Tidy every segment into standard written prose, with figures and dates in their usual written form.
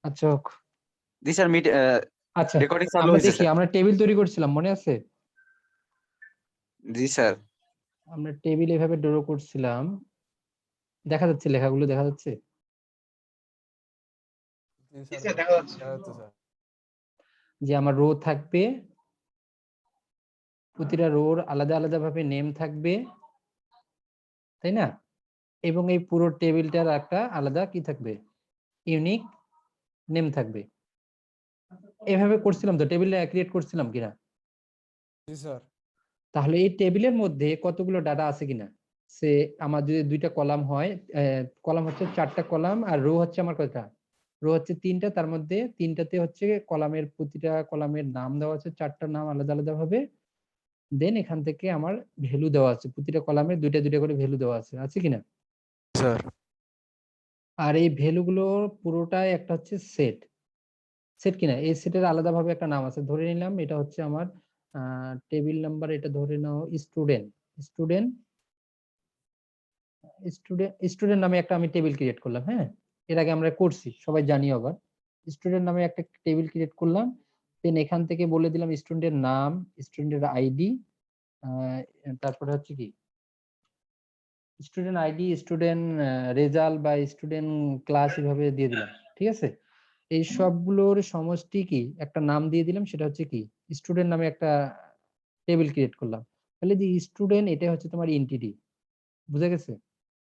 আচ্ছা হোক। জি স্যার, আচ্ছা রেকর্ডিং চালু আমরা হয়েছে দেখি, স্যার। আমরা টেবিল তৈরি করছিলাম মনে আছে? জি স্যার। আমরা টেবিল এভাবে ড্র করছিলাম, দেখা যাচ্ছে লেখাগুলো দেখা যাচ্ছে? জি স্যার দেখা যাচ্ছে স্যার। যে আমার রো থাকবে, প্রতিটা রোর আলাদা আলাদা ভাবে নেম থাকবে, তাই না? এবং এই পুরো টেবিলটার একটা আলাদা কি থাকবে, ইউনিক নেম থাকবে। এভাবে করছিলাম তো, টেবিল ক্রিয়েট করছিলাম কিনা? জি স্যার। তাহলে এই টেবিলের মধ্যে কতগুলো ডাটা আছে কিনা, সে আমার যদি দুইটা কলাম হয়, কলাম হচ্ছে 4টা কলাম, আর রো হচ্ছে আমার কয়টা, রো হচ্ছে 3টা, তার মধ্যে 3টাতে হচ্ছে কলামের, প্রতিটা কলামের নাম দেওয়া আছে, 4টা নাম আলাদা আলাদা ভাবে। দেন এখান থেকে আমার ভ্যালু দেওয়া আছে, প্রতিটা কলামে দুইটা দুইটা করে ভ্যালু দেওয়া আছে, আছে কিনা? স্যার। আর এই ভ্যালু গুলোর পুরোটাই একটা হচ্ছে সেট, সেট কিনা, এই সেটের আলাদা ভাবে একটা নাম আছে, ধরে নিলাম এটা হচ্ছে আমার টেবিল নাম্বার, এটা ধরে নাও স্টুডেন্ট। স্টুডেন্ট স্টুডেন্ট স্টুডেন্ট নামে একটা আমি টেবিল ক্রিয়েট করলাম। হ্যাঁ, এর আগে আমরা করছি, সবাই জানি। আবার স্টুডেন্ট নামে একটা টেবিল ক্রিয়েট করলাম। দেন এখান থেকে বলে দিলাম স্টুডেন্টের নাম, স্টুডেন্টের আইডি, তারপরে হচ্ছে কি স্টুডেন্ট আইডি, স্টুডেন্ট রেজাল্ট বা স্টুডেন্ট ক্লাস, এভাবে দিয়ে দিলাম। ঠিক আছে, এই সবগুলোর সমষ্টি কি একটা নাম দিয়ে দিলাম, সেটা হচ্ছে কি স্টুডেন্ট নামে একটা টেবিল ক্রিয়েট করলাম। তাহলে যে স্টুডেন্ট, এটা হচ্ছে তোমার এন্টিটি। বুঝা গেছে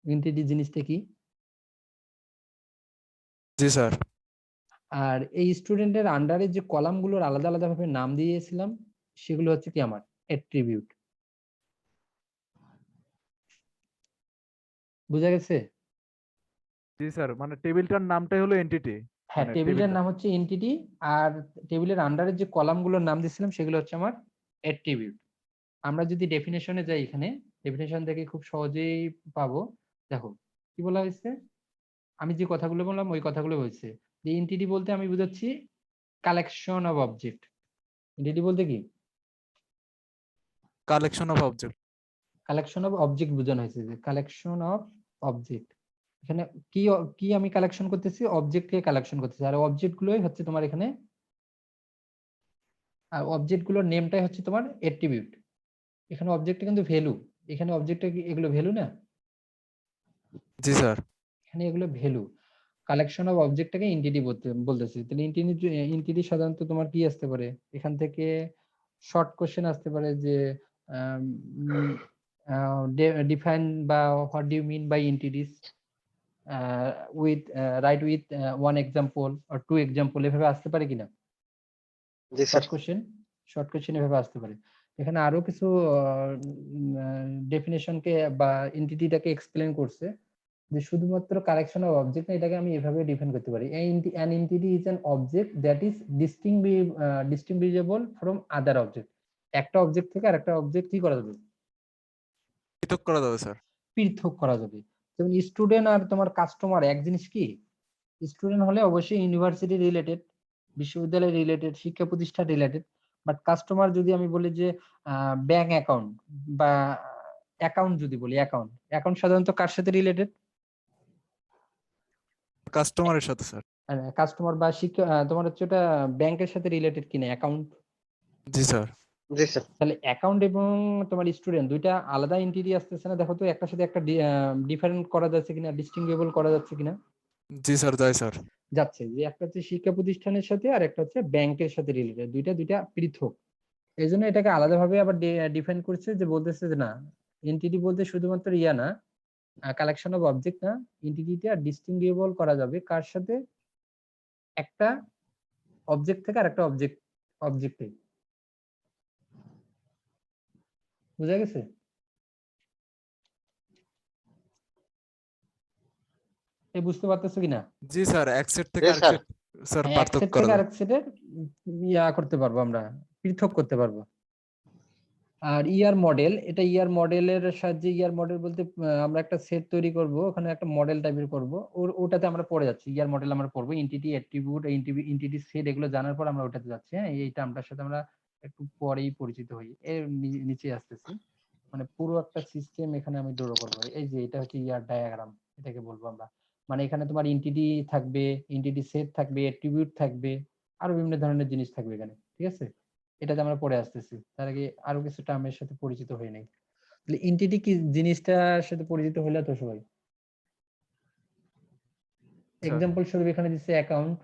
এন্টিটি জিনিসটা কি? জি স্যার। আর এই স্টুডেন্টের আন্ডারে যে কলামগুলোর আলাদা আলাদা ভাবে নাম দিয়েছিলাম, সেগুলো হচ্ছে কি আমার অ্যাট্রিবিউট। বুঝা গেছে? জি স্যার, মানে টেবিলটার নামটাই হলো এন্টিটি। হ্যাঁ, মানে টেবিলের টেবিলটা। নাম হচ্ছে এন্টিটি, আর টেবিলের আন্ডারে যে কলামগুলোর নাম দিয়েছিলাম সেগুলো হচ্ছে আমার অ্যাট্রিবিউট। আমরা যদি ডেফিনেশনে যাই, এখানে ডেফিনেশন থেকে খুব সহজেই পাবো। দেখো কি বলা হয়েছে, আমি যে কথাগুলো বললাম ওই কথাগুলো হয়েছে। যে এন্টিটি বলতে আমি বুঝাচ্ছি কালেকশন অফ অবজেক্ট। এন্টিটি বলতে কি collection of object. Collection of object বোঝানো হয়েছে, যে কালেকশন অফ অবজেক্ট। এখানে কি কি আমি কালেকশন করতেছি, অবজেক্টকে কালেকশন করতেছি, আর অবজেক্ট গুলোই হচ্ছে তোমার এখানে, আর অবজেক্ট গুলোর নেমটাই হচ্ছে তোমার অ্যাট্রিবিউট। এখানে অবজেক্টটা কিন্তু ভ্যালু, এখানে অবজেক্টটা কি এগুলো ভ্যালু না? জি স্যার। এখানে এগুলো ভ্যালু। কালেকশন অফ অবজেক্টটাকে এন্টিটি বলতেছি। তাহলে এন্টিটি সাধারণত তোমার কি আসতে পারে, এখান থেকে শর্ট কোশ্চেন আসতে পারে যে ডিফাইন বা what do you mean by entities with right with one example or two example, এভাবে আসতে পারে কিনা? শর্ট কোশ্চেন, শর্ট কোশ্চেন এভাবে আসতে পারে। এখানে আরো কিছু ডেফিনেশনকে বা এন্টিটিটাকে এক্সপ্লেন করছে, যে শুধুমাত্র কালেকশন অফ অবজেক্ট না, এটাকে আমি এভাবে ডিফাইন করতে পারি, an entity is an object that is distinguishable from other object। একটা অবজেক্ট থেকে আরেকটা অবজেক্ট কি করা যাবে, পৃথক করা যাবে স্যার। পৃথক করা যাবে। যেমন স্টুডেন্ট আর তোমার কাস্টমার এক জিনিস কি? স্টুডেন্ট হলে অবশ্যই ইউনিভার্সিটি রিলেটেড, বিশ্ববিদ্যালয় রিলেটেড, শিক্ষা প্রতিষ্ঠান রিলেটেড। বাট কাস্টমার যদি আমি বলি যে ব্যাংক অ্যাকাউন্ট বা অ্যাকাউন্ট, যদি বলি অ্যাকাউন্ট, অ্যাকাউন্ট সাধারণত কার সাথে রিলেটেড? কাস্টমারের সাথে স্যার। কাস্টমার বা শিক্ষা, তোমার হচ্ছে ওটা ব্যাংকের সাথে রিলেটেড কিনা অ্যাকাউন্ট? জি স্যার। তাহলে অ্যাকাউন্ট এবং তোমার স্টুডেন্ট দুইটা আলাদা এন্টিটি আসতেছে না? দেখো তো একটার সাথে একটা ডিফারেন্ট করা যাচ্ছে কিনা, ডিস্টিংগুয়েবল করা যাচ্ছে কিনা? জি স্যার, যাই স্যার। যাচ্ছে। যে একটা হচ্ছে শিক্ষা প্রতিষ্ঠানের সাথে আর একটা হচ্ছে ব্যাংকের সাথে রিলেটেড, দুইটা দুইটা পৃথক। এই জন্য এটাকে আলাদাভাবে আবার ডিফাইন করছে, যে বলতেছে যে না, এন্টিটি বলতে শুধুমাত্র ইয়া না, কালেকশন অফ অবজেক্ট না, এন্টিটিটা ডিস্টিংগুয়েবল করা যাবে কার সাথে, একটা অবজেক্ট থেকে আর একটা অবজেক্টে। বুঝা গেছে? বুঝতে পারতেছো কিনা? জি স্যার, এক সেট থেকে আরেক সেট স্যার হ্যাঁ, এক পার্থক্য সেট করা থেকে যায়। আরেক সেটের ইয়া করতে পারবো, আমরা পৃথক করতে পারবো। আর ইয়ার মডেল, এটা ইয়ার মডেলের সাহায্যে, ইয়ার মডেল বলতে আমরা একটা সেট তৈরি করব, ওখানে একটা মডেল টাইপের করব, ওটাতে আমরা পড়ে যাচ্ছি, ইয়ার মডেল আমরা পড়বো, এন্টিটি, অ্যাট্রিবিউট, এন্টিটি সেট, এগুলো জানার পর আমরা ওটাতে যাচ্ছি। হ্যাঁ, এইটা আমটার সাথে আমরা একটু পরেই পরিচিত হই, এর নিচে আসতেছি। মানে পুরো একটা সিস্টেম এখানে আমি ড্র করবো। এই যে এটা হচ্ছে ইয়ার ডায়াগ্রাম, এটাকে বলবো আমরা। মানে এখানে তোমার এন্টিটি থাকবে, এন্টিটি সেট থাকবে, অ্যাট্রিবিউট থাকবে, আরো বিভিন্ন ধরনের জিনিস থাকবে এখানে, ঠিক আছে? এটাতে আমরা পরে আসতেছি, তার আগে আরো কিছু টার্মের সাথে পরিচিত হয়ে নেই। তাহলে এন্টিটি কি জিনিসটার সাথে পরিচিত হইলে তো সবাই। স্যার এক্সাম্পল স্বরূপ এখানে দিচ্ছে অ্যাকাউন্ট,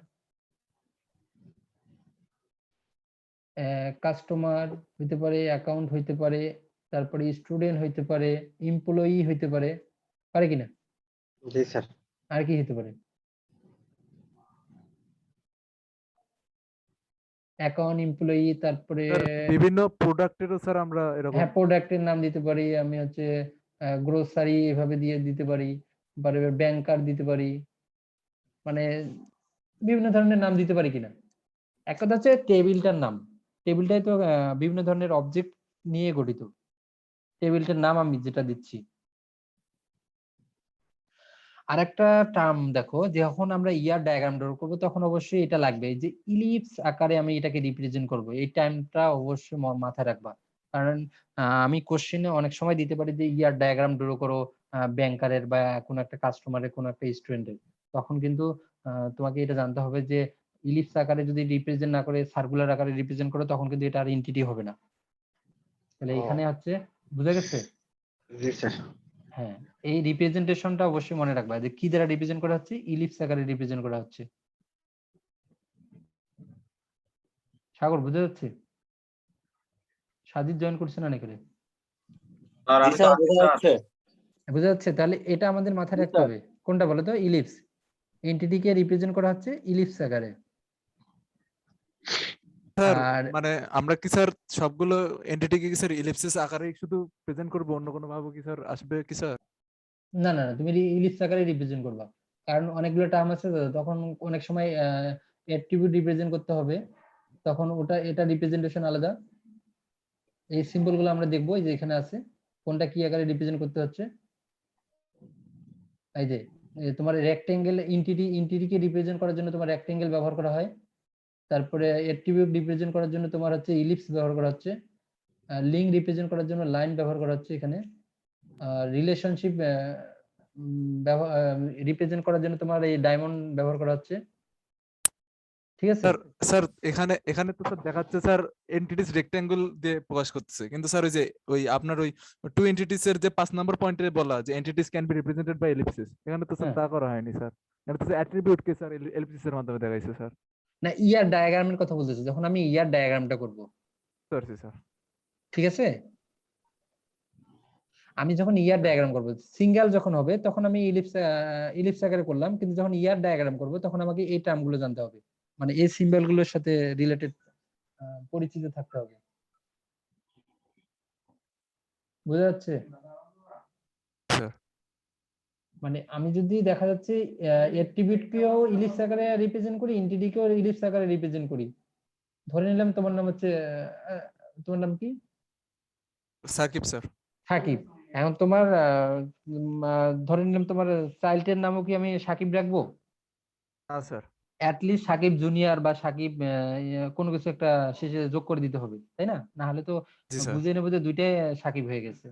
কাস্টমার হইতে পারে, অ্যাকাউন্ট হইতে পারে, তারপরে স্টুডেন্ট হইতে পারে, এমপ্লয়ি হইতে পারে, পারে কিনা? জি স্যার। আর কি হইতে পারে? অ্যাকাউন্ট, এমপ্লয়ি, তারপরে স্যার বিভিন্ন প্রোডাক্টেরও স্যার আমরা এরকম হ্যাঁ প্রোডাক্টের নাম দিতে পারি, আমি হচ্ছে গ্রোসারি এভাবে দিয়ে দিতে পারি, বা ব্যাংকার দিতে পারি, মানে বিভিন্ন ধরনের নাম দিতে পারি কিনা। এক কথা হচ্ছে টেবিলটার নাম, টেবিলটাই তো বিভিন্ন ধরনের অবজেক্ট নিয়ে গঠিত, টেবিলটার নাম আমি যেটা দিচ্ছি। আর একটা টার্ম দেখো, যখন আমরা ইয়ার ডায়াগ্রাম ড্র করবো তখন অবশ্যই এটা লাগবে, যে ইলিপস আকারে আমি এটাকে রিপ্রেজেন্ট করব, এই টার্মটা অবশ্যই মাথায় রাখবা। কারণ আমি কোশ্চেনে অনেক সময় দিতে পারি যে ইয়ার ডায়াগ্রাম ড্র করো ব্যাংকারের বা কোনো একটা কাস্টমারের, কোনো একটা স্টুডেন্টের, তখন কিন্তু তোমাকে এটা জানতে হবে যে ইলিপস আকারে যদি রিপ্রেজেন্ট না করে সার্কুলার আকারে রিপ্রেজেন্ট করো, তখন কিন্তু এটা আর এন্টিটি হবে না। তাহলে এখানে হচ্ছে, বুঝা গেছে? জি স্যার। হ্যাঁ, এই রিপ্রেজেন্টেশনটা অবশ্যই মনে রাখবা, যে কি দ্বারা রিপ্রেজেন্ট করা হচ্ছে, ইলিপস আকারে রিপ্রেজেন্ট করা হচ্ছে। সাগর বুঝা যাচ্ছে? সাজিদ জয়েন করছে না নাকি রে? বুঝা যাচ্ছে? তাহলে এটা আমাদের মাথায় রাখতে হবে, কোনটা বলো তো? ইলিপস, এন্টিটিকে রিপ্রেজেন্ট করা হচ্ছে ইলিপস আকারে। স্যার আর মানে আমরা কি স্যার সবগুলো এন্টিটিকে কি স্যার ইলিপসিস আকারে শুধু প্রেজেন্ট করব, অন্য কোনো ভাবে কি স্যার আসবে কি স্যার? না না না, তুমি ইলিপস আকারে রিপ্রেজেন্ট করবা, কারণ অনেকগুলো টার্ম আছে তো, তখন অনেক সময় অ্যাট্রিবিউট রিপ্রেজেন্ট করতে হবে, তখন ওটা এটা রিপ্রেজেন্টেশন আলাদা। এই সিম্বল গুলো আমরা দেখবো, এই যে এখানে আছে, কোনটা কি আকারে রিপ্রেজেন্ট করতে হচ্ছে। এই যে তোমার রেক্টেঙ্গেল, ইন্টিটিকে রিপ্রেজেন্ট করার জন্য তোমার রেক্টেঙ্গেল ব্যবহার করা হয়, তারপরে অ্যাট্রিবিউট রিপ্রেজেন্ট করার জন্য তোমার হচ্ছে ইলিপস ব্যবহার করা হচ্ছে, লিঙ্ক রিপ্রেজেন্ট করার জন্য লাইন ব্যবহার করা হচ্ছে এখানে, রিলেশনশিপ রিপ্রেজেন্ট করার জন্য তোমার এই ডায়মন্ড ব্যবহার করা হচ্ছে, ঠিক আছে? স্যার স্যার এখানে এখানে তো স্যার দেখাচ্ছে স্যার এন্টিটিস রেক্ট্যাঙ্গেল দিয়ে প্রকাশ করতেছে, কিন্তু স্যার ওই আপনার ওই টু এন্টিটিস এর যে 5 নম্বর পয়েন্টে বলা যে entities can be represented by ellipsis, এখানে তো স্যার হ্যাঁ। তা করা হয়নি স্যার। এখানে তো অ্যাট্রিবিউট কে স্যার এলিপসিস এর মাধ্যমে দেখাইছে স্যার। না, ইয়ার ডায়াগ্রামের কথা বলতেছি, যখন আমি ইয়ার ডায়াগ্রামটা করব, স্যার স্যার ঠিক আছে? আমি যখন ইয়ার ডায়াগ্রাম করব, সিঙ্গেল যখন হবে তখন আমি ইলিপস আকারে করলাম, কিন্তু যখন ইয়ার ডায়াগ্রাম করব তখন আমাকে এই টার্মগুলো জানতে হবে, মানে এই সিম্বলগুলোর সাথে রিলেটেড পরিচিত থাকতে হবে। বোঝা যাচ্ছে? স্যার মানে আমি যদি দেখা যাচ্ছে অ্যাট্রিবিউটকেও ইলিপস আকারে রিপ্রেজেন্ট করি, এন্টিটিকেও ইলিপস আকারে রিপ্রেজেন্ট করি, ধরে নিলাম তোমার নাম হচ্ছে তোমার নাম কি? সাকিব স্যার। সাকিব। এখন তোমার ধরে নিলাম তোমার চাইল্ডের নামও কি আমি সাকিব রাখবো? হ্যাঁ স্যার। অ্যাটলিস্ট সাকিব জুনিয়র বা সাকিব কোনো কিছু একটা শেষে যোগ করে দিতে হবে, তাই না? না হলে তো জি স্যার। বুঝে নেবো যে দুইটাই সাকিব হয়ে গেছে।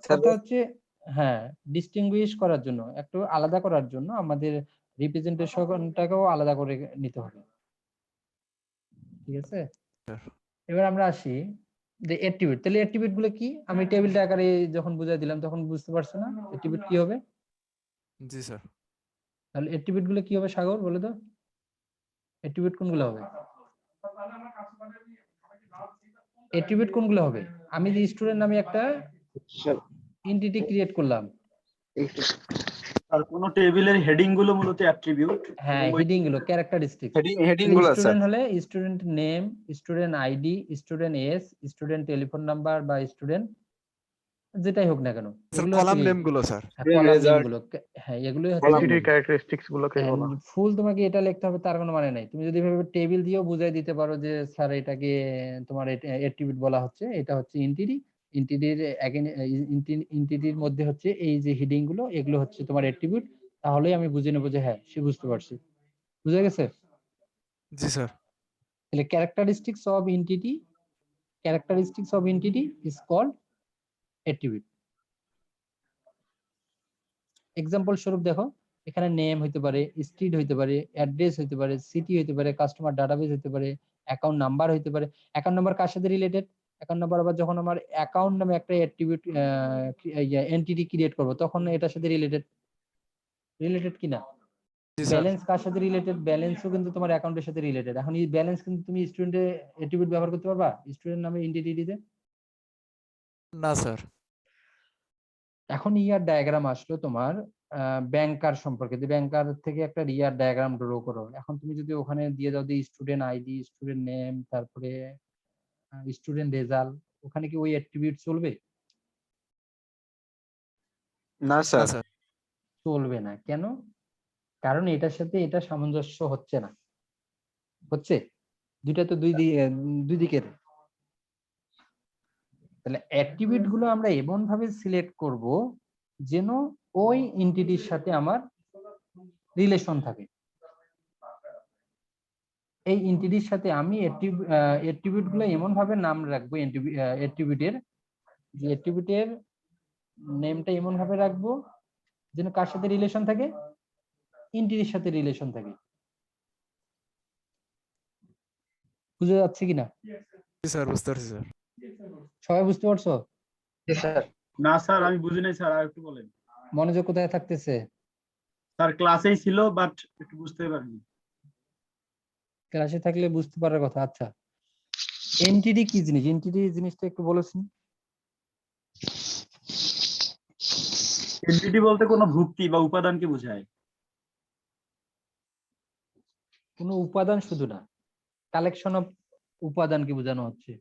স্যার, কথা হচ্ছে, হ্যাঁ, ডিস্টিংগুইশ করার জন্য, একটু আলাদা করার জন্য আমাদের রিপ্রেজেন্টেশনটাকেও আলাদা করে নিতে হবে, ঠিক আছে? স্যার এবার আমরা আসি যে অ্যাট্রিবিউট, তাহলে অ্যাট্রিবিউট গুলো কি? আমি টেবিলটা আকারে যখন বুঝাই দিলাম তখন বুঝতে পারছো না অ্যাট্রিবিউট কি হবে? জি স্যার। তাহলে অ্যাট্রিবিউট গুলো কি হবে সাগর, বলে তো? অ্যাট্রিবিউট কোনগুলো হবে? অ্যাট্রিবিউট কোনগুলো হবে? আমি যে স্টুডেন্ট নামে একটা স্যার, এন্টিটি ক্রিয়েট করলাম, আর কোন টেবিলের হেডিং গুলো মূলত অ্যাট্রিবিউট। হ্যাঁ, হেডিং গুলো ক্যারেক্টারিস্টিক। হেডিং গুলো স্যার। স্টুডেন্ট হলে student name, student ID, student age, student telephone number বা স্টুডেন্ট যেটাই হোক না কেন, স্যার এগুলো কলাম হচ্ছে নেম গুলো স্যার। কলাম নেম গুলো। হ্যাঁ, এগুলোই হচ্ছে এন্টিটি ক্যারেক্টারিস্টিক্স গুলোকে বলা। ফুল তোমাকে এটা লিখতে হবে তার কোনো মানে নাই, তুমি যদি ভাবে টেবিল দিয়েও বুঝাই দিতে পারো যে স্যার এটাকে তোমার অ্যাট্রিবিউট বলা হচ্ছে, এটা হচ্ছে এন্টিটি, এন্টিটির মধ্যে হচ্ছে এই যে হেডিং গুলো, এগুলো হচ্ছে তোমার অ্যাট্রিবিউট, তাহলেই আমি বুঝে নেবো যে হ্যাঁ সে বুঝতে পারছি। বুঝা গেছে? জি স্যার। তাহলে characteristics of entity is called attribute. Example স্বরূপ দেখো, এখানে নেম হইতে পারে, স্ট্রিট হইতে পারে, অ্যাড্রেস হইতে পারে, সিটি হইতে পারে, কাস্টমার ডাটাবেস হইতে পারে, অ্যাকাউন্ট নাম্বার হইতে পারে। অ্যাকাউন্ট নাম্বার কার সাথে রিলেটেড? অ্যাকাউন্ট নাম্বার আবার যখন আমার অ্যাকাউন্ট নামে একটা অ্যাট্রিবিউট এন্টিটি ক্রিয়েট করব তখন এটার সাথে রিলেটেড কিনা? জি স্যার। ব্যালেন্স কার সাথে রিলেটেড? ব্যালেন্সও কিন্তু তোমার অ্যাকাউন্টের সাথে রিলেটেড। এখন এই ব্যালেন্স কিন্তু তুমি স্টুডেন্টের অ্যাট্রিবিউট ব্যবহার করতে পারবা স্টুডেন্ট নামে এন্টিটিতে? না স্যার। এখন ইয়ার ডায়াগ্রাম আসলো তোমার ব্যাংকার সম্পর্কে, যে ব্যাংকার থেকে একটা ইয়ার ডায়াগ্রাম ড্র করো। এখন তুমি যদি ওখানে দিয়ে দাও যে স্টুডেন্ট আইডি, স্টুডেন্ট নেম, তারপরে স্টুডেন্ট রেজাল্ট, ওখানে কি ওই অ্যাট্রিবিউট চলবে? না না স্যার। স্যার। চলবে না। কেন? কারণ এটার সাথে এটা সামঞ্জস্য হচ্ছে না। হচ্ছে? দুইটা তো দুই দিকের। তাহলে অ্যাট্রিবিউট গুলো আমরা এমন ভাবে সিলেক্ট করব যেন ওই এন্টিটির সাথে আমার রিলেশন থাকে। এই এন্টিটির সাথে আমি অ্যাট্রিবিউট গুলো এমন ভাবে নাম রাখবো অ্যাট্রিবিউটের, যে অ্যাট্রিবিউটের নেমটা এমন ভাবে রাখবো যেন কার সাথে রিলেশন থাকে? এন্টিটির সাথে রিলেশন থাকে। বুঝা যাচ্ছে কিনা? জি স্যার, বুঝতে পারছি স্যার। সবাই বুঝতে পারছো? জি স্যার। না স্যার, আমি বুঝি নাই স্যার, আর একটু বলেন। মনোযোগ কোথায় থাকতেছে? স্যার ক্লাসেই ছিল, বাট একটু বুঝতে পারিনি। ক্লাসে থাকলে বুঝতে পারার কথা। আচ্ছা, এন্টিটি কি জিনিস? এন্টিটি জিনিসটা একটু বলেছেন। এন্টিটি বলতে কোনো ভুক্তি বা উপাদানকে বোঝায়। কোনো উপাদান শুধু না, কালেকশন অফ উপাদানকে বোঝানো হচ্ছে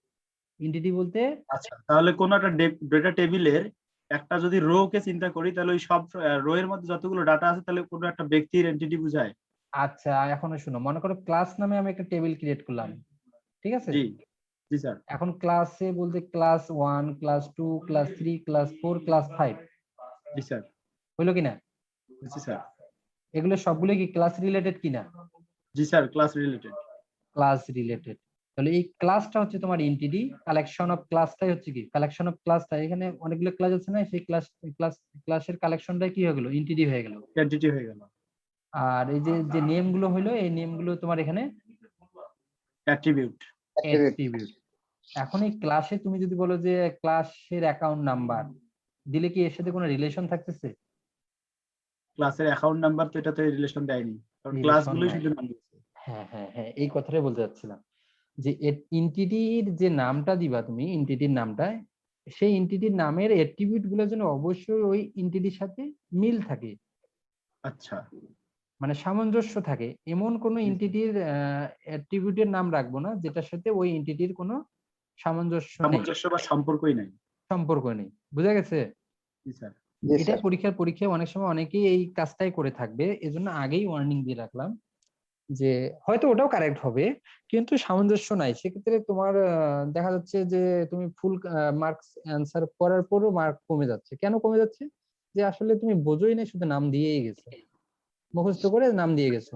এন্টিটি বলতে। আচ্ছা, তাহলে কোন একটা ডেটা টেবিলের একটা যদি রো কে চিন্তা করি, তাহলে ওই সব রো এর মধ্যে যতগুলো ডাটা আছে, তাহলে কোনো একটা ব্যক্তির এন্টিটি বোঝায়। আচ্ছা, এখন শুনো, মনে করো ক্লাস নামে আমি একটা টেবিল ক্রিয়েট করলাম, ঠিক আছে? জি জি স্যার। এখন ক্লাসে বলতে class 1, class 2, class 3, class 4, class 5, জি স্যার। হইলো কিনা? জি স্যার। এগুলো সবগুলো কি ক্লাস রিলেটেড কিনা? জি sir, class related. Class related. তাহলে এই ক্লাসটা হচ্ছে তোমার এন্টিটি, কালেকশন অফ ক্লাসটাই হচ্ছে কি? কালেকশন অফ ক্লাসটা, এখানে অনেকগুলো ক্লাস আছে না, সেই ক্লাসের কালেকশনটাই কি হয়ে গেল? এন্টিটি হয়ে গেল। এন্টিটি হয়ে গেল। আর এই যে যে নেম গুলো হইলো, এই নেম গুলো তোমার এখানে অ্যাট্রিবিউট। অ্যাট্রিবিউট। এখন এই ক্লাসে তুমি যদি বলো যে ক্লাসের অ্যাকাউন্ট নাম্বার দিলে কি এর সাথে কোনো রিলেশন থাকতেছে? ক্লাসের অ্যাকাউন্ট নাম্বার তো এটাতে রিলেশন দেয়নি, কারণ Relation ক্লাসগুলোই নাই। শুধু নাম দিয়েছে। হ্যাঁ হ্যাঁ হ্যাঁ, এই কথাটাই বলতে চাচ্ছিলাম, যে এন্টিটির যে নামটা দিবা তুমি, এন্টিটির নামটা, সেই এন্টিটির নামের অ্যাট্রিবিউট গুলো যেন অবশ্যই ওই এন্টিটির সাথে মিল থাকে, আচ্ছা। মানে সামঞ্জস্য থাকে। এমন কোনো এন্টিটির অ্যাট্রিবিউটের নাম রাখবো না যেটার সাথে ওই এন্টিটির কোনো সামঞ্জস্য নেই, সামঞ্জস্য বা সম্পর্কই নাই। সম্পর্ক নেই। বুঝা গেছে? জি স্যার। এটা পরীক্ষায় অনেক সময় অনেকেই এই কাজটাই করে থাকবে, এজন্য আগেই ওয়ার্নিং দিয়ে রাখলাম যে হয়তো ওটাও কারেক্ট হবে কিন্তু সামঞ্জস্য নাই, সেক্ষেত্রে তোমার দেখা যাচ্ছে যে তুমি ফুল মার্কস অ্যান্সার করার পরও মার্ক কমে যাচ্ছে। কেন কমে যাচ্ছে? যে আসলে তুমি বোঝোই না, শুধু নাম দিয়েই গেছো, মুখস্থ করে নাম দিয়ে গেছো।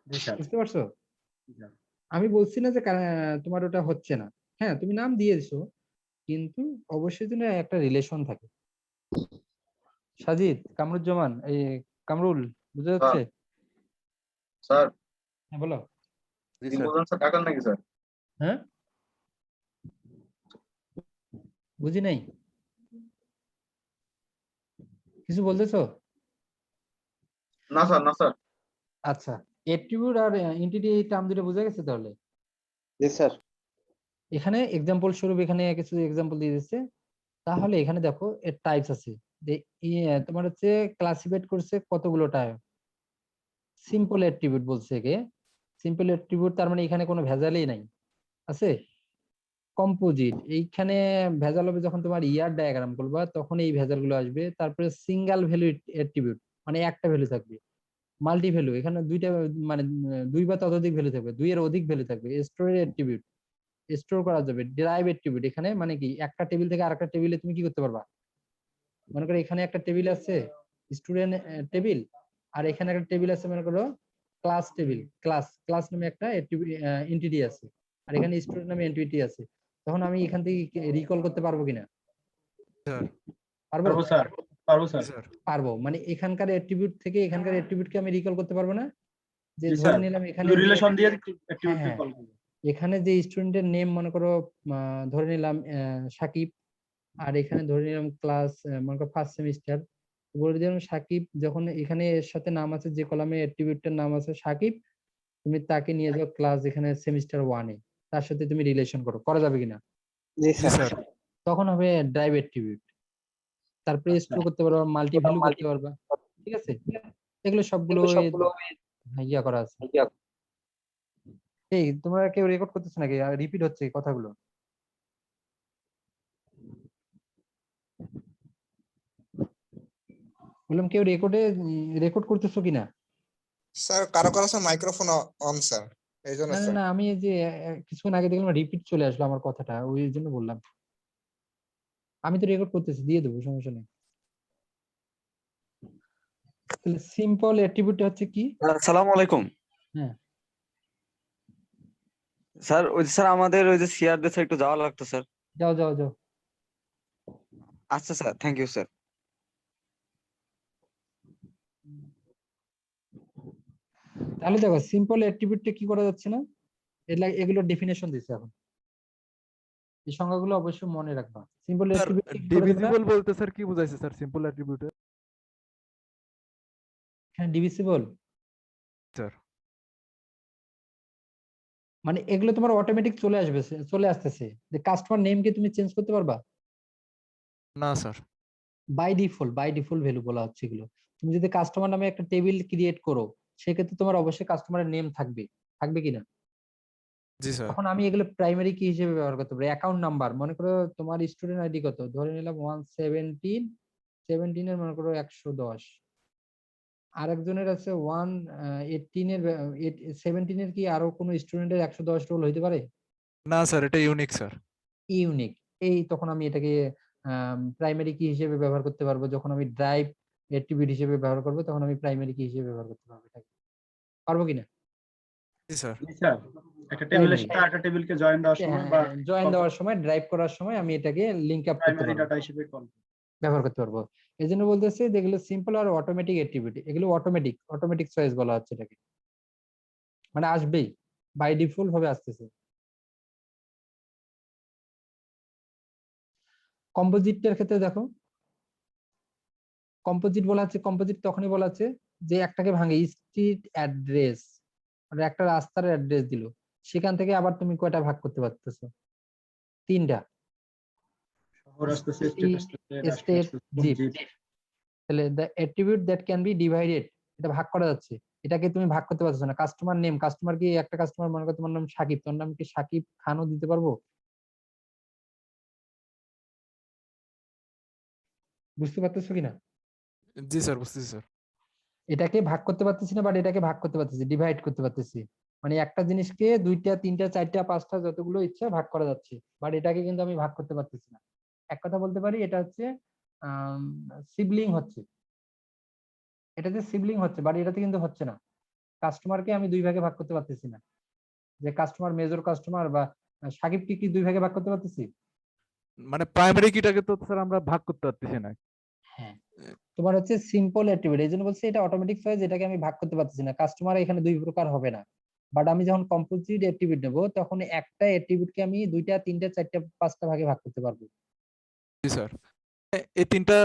জি স্যার। বুঝতে পারছো? জি স্যার। আমি বলছি না যে তোমার ওটা হচ্ছে না, হ্যাঁ তুমি নাম দিয়েছো, কিন্তু অবশ্যই যেন একটা রিলেশন থাকে। সাজিদ, কামরুজ্জামান, এই কামরুল, বুঝা যাচ্ছে? স্যার হ্যাঁ বলো। জি তিন স্যার। বছর স্যার কাটান নাকি স্যার? হ্যাঁ, বুঝি নাই, কিছু বলতেছো? না স্যার, না স্যার। আচ্ছা, অ্যাট্রিবিউট আর এন্টিটি এই টার্ম দুটো বোঝা গেছে তাহলে? জি স্যার। এখানে এক্সাম্পল স্বরূপ এখানে কিছু এক্সাম্পল দিয়ে দিচ্ছে। তাহলে এখানে দেখো এর টাইপস আছে, যে তোমার হচ্ছে ক্লাসিফাইড করছে কতগুলো টাইপ। সিম্পল অ্যাট্রিবিউট বলছে একে, সিম্পল অ্যাট্রিবিউট, তার মানে এখানে কোনো ভেজালই নাই, আছে। কম্পোজিট, এইখানে ভেজাল হবে যখন তোমার ইয়ার ডায়াগ্রাম করবা, তখন এই ভেজাল গুলো আসবে। তারপরে সিঙ্গেল ভ্যালু অ্যাট্রিবিউট, মানে একটা ভ্যালু থাকবে। মাল্টি ভ্যালু, এখানে দুইটা, মানে দুই বা ততোধিক ভ্যালু থাকবে, দুইয়ের অধিক ভ্যালু থাকবে। স্টোরেজ অ্যাট্রিবিউট, স্টোর করা যাবে। ডেরাইভ অ্যাট্রিবিউট, এখানে মানে কি একটা টেবিল থেকে আরেকটা টেবিলে তুমি কি করতে পারবা? মনে করো এখানে একটা টেবিল আছে স্টুডেন্ট টেবিল, আর এখানে একটা টেবিল আছে মনে করো ক্লাস টেবিল, ক্লাস নামে একটা এন্টিটি আছে, আর এখানে স্টুডেন্ট নামে এন্টিটি আছে। তখন আমি এখান থেকে রিকল করতে পারবো কিনা? স্যার। পারবো? পারবো স্যার, পারবো জি স্যার। স্যার। পারবো, মানে এখানকার অ্যাট্রিবিউট থেকে এখানকার অ্যাট্রিবিউটকে আমি রিকল করতে পারবো না? যে জি ধরে স্যার, নিলাম এখানে শুধু যে রিলেশন দিয়ে হ্যাঁ অ্যাক্টিভিটি হ্যাঁ কল করবো। এখানে যে স্টুডেন্টের নেম মনে করো ধরে নিলাম সাকিব, আর এখানে ধরে নিলাম ক্লাস মনে করো ফার্স্ট সেমিস্টার, বলে দিলাম সাকিব, যখন এখানে এর সাথে নাম আছে, যে কলামে অ্যাট্রিবিউটটার নাম আছে সাকিব, তুমি তাকে নিয়ে যাও ক্লাস এখানে সেমিস্টার 1-এ, তার সাথে তুমি রিলেশন করো, করা যাবে কিনা? জি জি স্যার। তখন হবে ড্রাইভ অ্যাট্রিবিউট। তারপরে আচ্ছা। স্টোর করতে পারবা, মাল্টি ভ্যালু করতে পারবা, ঠিক আছে? এগুলো সবগুলো ইয়া করা আছে। এই তোমরা কেউ রেকর্ড করতেছো নাকি? রিপিট হচ্ছে এই কথাগুলো? বললাম কেউ রেকর্ড করতেছো কিনা? স্যার কারো কারো স্যার মাইক্রোফোন অন স্যার, এই জন্য না না স্যার। না, আমি এই যে কিছুক্ষণ আগে দেখলাম রিপিট চলে আসলো আমার কথাটা, ওই জন্য বললাম। আমি তো রেকর্ড করতেছি, দিয়ে দেবো, সমস্যা নেই। তাহলে সিম্পল অ্যাট্রিবিউট হচ্ছে কি? আসসালামু আলাইকুম হ্যাঁ স্যার। ওই যে স্যার আমাদের ওই যে সিআর দেশে একটু যাওয়া লাগতো স্যার। যাও যাও যাও। আচ্ছা স্যার, থ্যাংক ইউ স্যার। তাহলে দেখো সিম্পল অ্যাট্রিবিউটটা কি করা যাচ্ছে না, এগুলো ডেফিনেশন দিচ্ছে এখন, এই সংজ্ঞাগুলো অবশ্যই মনে রাখবা। সিম্পল স্যার অ্যাট্রিবিউট কি করা যাবে? ডিভিজিবল বলতে স্যার কি বোঝাইছে স্যার সিম্পল অ্যাট্রিবিউটে? হ্যাঁ ডিভিসিবল, স্যার মানে এগুলো তোমার অটোমেটিক চলে আসতেছে। যে কাস্টমার নেম কে তুমি চেঞ্জ করতে পারবা না স্যার। বাই ডিফল্ট ভ্যালু বলা হচ্ছে এগুলো। তুমি যদি কাস্টমার নামে একটা টেবিল ক্রিয়েট করো, সেক্ষেত্রে তোমার অবশ্যই কাস্টমারের নেম থাকবে, থাকবে কিনা? জি স্যার। তখন আমি এগুলো প্রাইমারি কি হিসেবে ব্যবহার করতে পারি? অ্যাকাউন্ট নাম্বার, মনে করো তোমার স্টুডেন্ট আইডি কত, ধরে নিলাম 117, 17 এর মনে করো 110, আরেকজনের আছে 118 এর 17 এর, কি আরো কোনো স্টুডেন্টের 110 রোল হইতে পারে? না স্যার, এটা ইউনিক স্যার। ইউনিক। এই তখন আমি এটাকে প্রাইমারি কি হিসেবে ব্যবহার করতে পারবো, যখন আমি ড্রাইভ অ্যাট্রিবিউট হিসেবে ব্যবহার করবো, তখন আমি প্রাইমারি কি হিসেবে ব্যবহার করতে পারবো এটাকে, পারবো কিনা? জি স্যার। জি স্যার, একটা টেবিলের সাথে আরেকটা টেবিলকে জয়েন দেওয়ার সময় বা জয়েন দেওয়ার সময়, ড্রাইভ করার সময় আমি এটাকে লিংক আপ করতে প্রাইমারি পারবো, ডাটা হিসেবে কল। ব্যবহার করতে পারবো। এই জন্য বলতেছে যেগুলো সিম্পল আর অটোমেটিক অ্যাক্টিভিটি, এগুলো অটোমেটিক চয়েস বলা হচ্ছে এটাকে, মানে আসবেই, বাই ডিফল্ট ভাবে আসতেছে। কম্পোজিটের ক্ষেত্রে দেখো, কম্পোজিট তখনই বলা হচ্ছে যে একটাকে ভাঙে, স্ট্রিট অ্যাড্রেস, মানে একটা রাস্তার অ্যাড্রেস দিল, সেখান থেকে আবার তুমি কয়টা ভাগ করতে পারতেছো? 3টা। শহর আসতেছে, স্টেট আসতেছে, রাষ্ট্র স্টেট, আসতেছে, জিপ। জিপ। তাহলে the attribute that can be divided, এটা ভাগ করা যাচ্ছে, এটাকে তুমি ভাগ করতে পারছো না। কাস্টমার নেম, কাস্টমার কি একটা কাস্টমার, মনে করো তোমার নাম সাকিব, তোর নাম কি সাকিব খানও দিতে পারবো? বুঝতে পারতেছো কিনা? জি স্যার, বুঝতেছি স্যার। এটাকে ভাগ করতে পারতেছি না, বাট এটাকে ভাগ করতে পারতেছি, ডিভাইড করতে পারতেছি, মানে একটা জিনিসকে 2টা 3টা 4টা 5টা যতগুলো ইচ্ছা ভাগ করা যাচ্ছে, বাট এটাকে কিন্তু আমি ভাগ করতে পারতেছি না। এক কথা বলতে পারি এটা হচ্ছে সিবলিং হচ্ছে, এটাতে সিবলিং হচ্ছে, বাট এটাতে কিন্তু হচ্ছে না। কাস্টমারকে আমি 2 ভাগে ভাগ করতে পারতেছি না, যে কাস্টমার মেজর কাস্টমার বা সাকিবকে কি 2 ভাগে ভাগ করতে পারতেছি? মানে প্রাইমারি কিটাকে তো স্যার আমরা ভাগ করতে পারতেছি না। হ্যাঁ, তোমার হচ্ছে সিম্পল অ্যাট্রিবিউট, এই জন্য বলছি এটা অটোমেটিক চয়েস, এটাকে আমি ভাগ করতে পারতেছি না। কাস্টমার এখানে 2 প্রকার হবে না, বাট আমি যখন কম্পোজিট অ্যাট্রিবিউট নেব, তখন একটা অ্যাট্রিবিউটকে আমি 2টা 3টা 4টা 5টা ভাগে ভাগ করতে পারবো। জি স্যার। এই তিনটা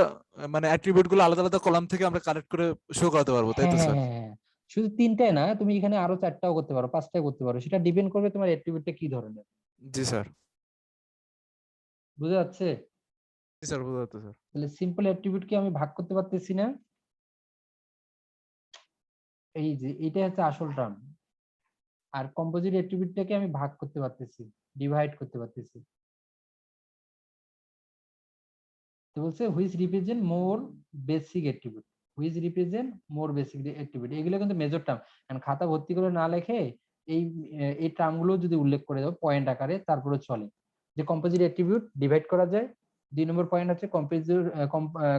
মানে অ্যাট্রিবিউট গুলো আলাদা আলাদা কলাম থেকে আমরা কালেক্ট করে শো করাতে পারবো, তাই হ্যাঁ তো হ্যাঁ স্যার? হ্যাঁ হ্যাঁ, শুধু 3টায় না, তুমি এখানে আরো 4টাও করতে পারো, 5টাও করতে পারো, সেটা ডিপেন্ড করবে তোমার অ্যাট্রিবিউটটা কি ধরনের। জি স্যার। বুঝা যাচ্ছে? জি স্যার, বুঝতে পারতো স্যার। তাহলে সিম্পল অ্যাট্রিবিউটকে আমি ভাগ করতে পারতেছি না, এই যে এটা হচ্ছে আসল টার্ম। আর কম্পোজিট অ্যাট্রিবিউটটাকে আমি ভাগ করতে পারতেছি, ডিভাইড করতে পারতেছি। তো বলছে which represent more basic attribute, এগুলো কিন্তু মেজর টার্ম, কারণ খাতা ভর্তি করে না লেখে এই এই টার্মগুলো যদি উল্লেখ করে দাও পয়েন্ট আকারে, তারপরে চলে। যে কম্পোজিট অ্যাট্রিবিউট ডিভাইড করা যায়। 2 নম্বর পয়েন্ট হচ্ছে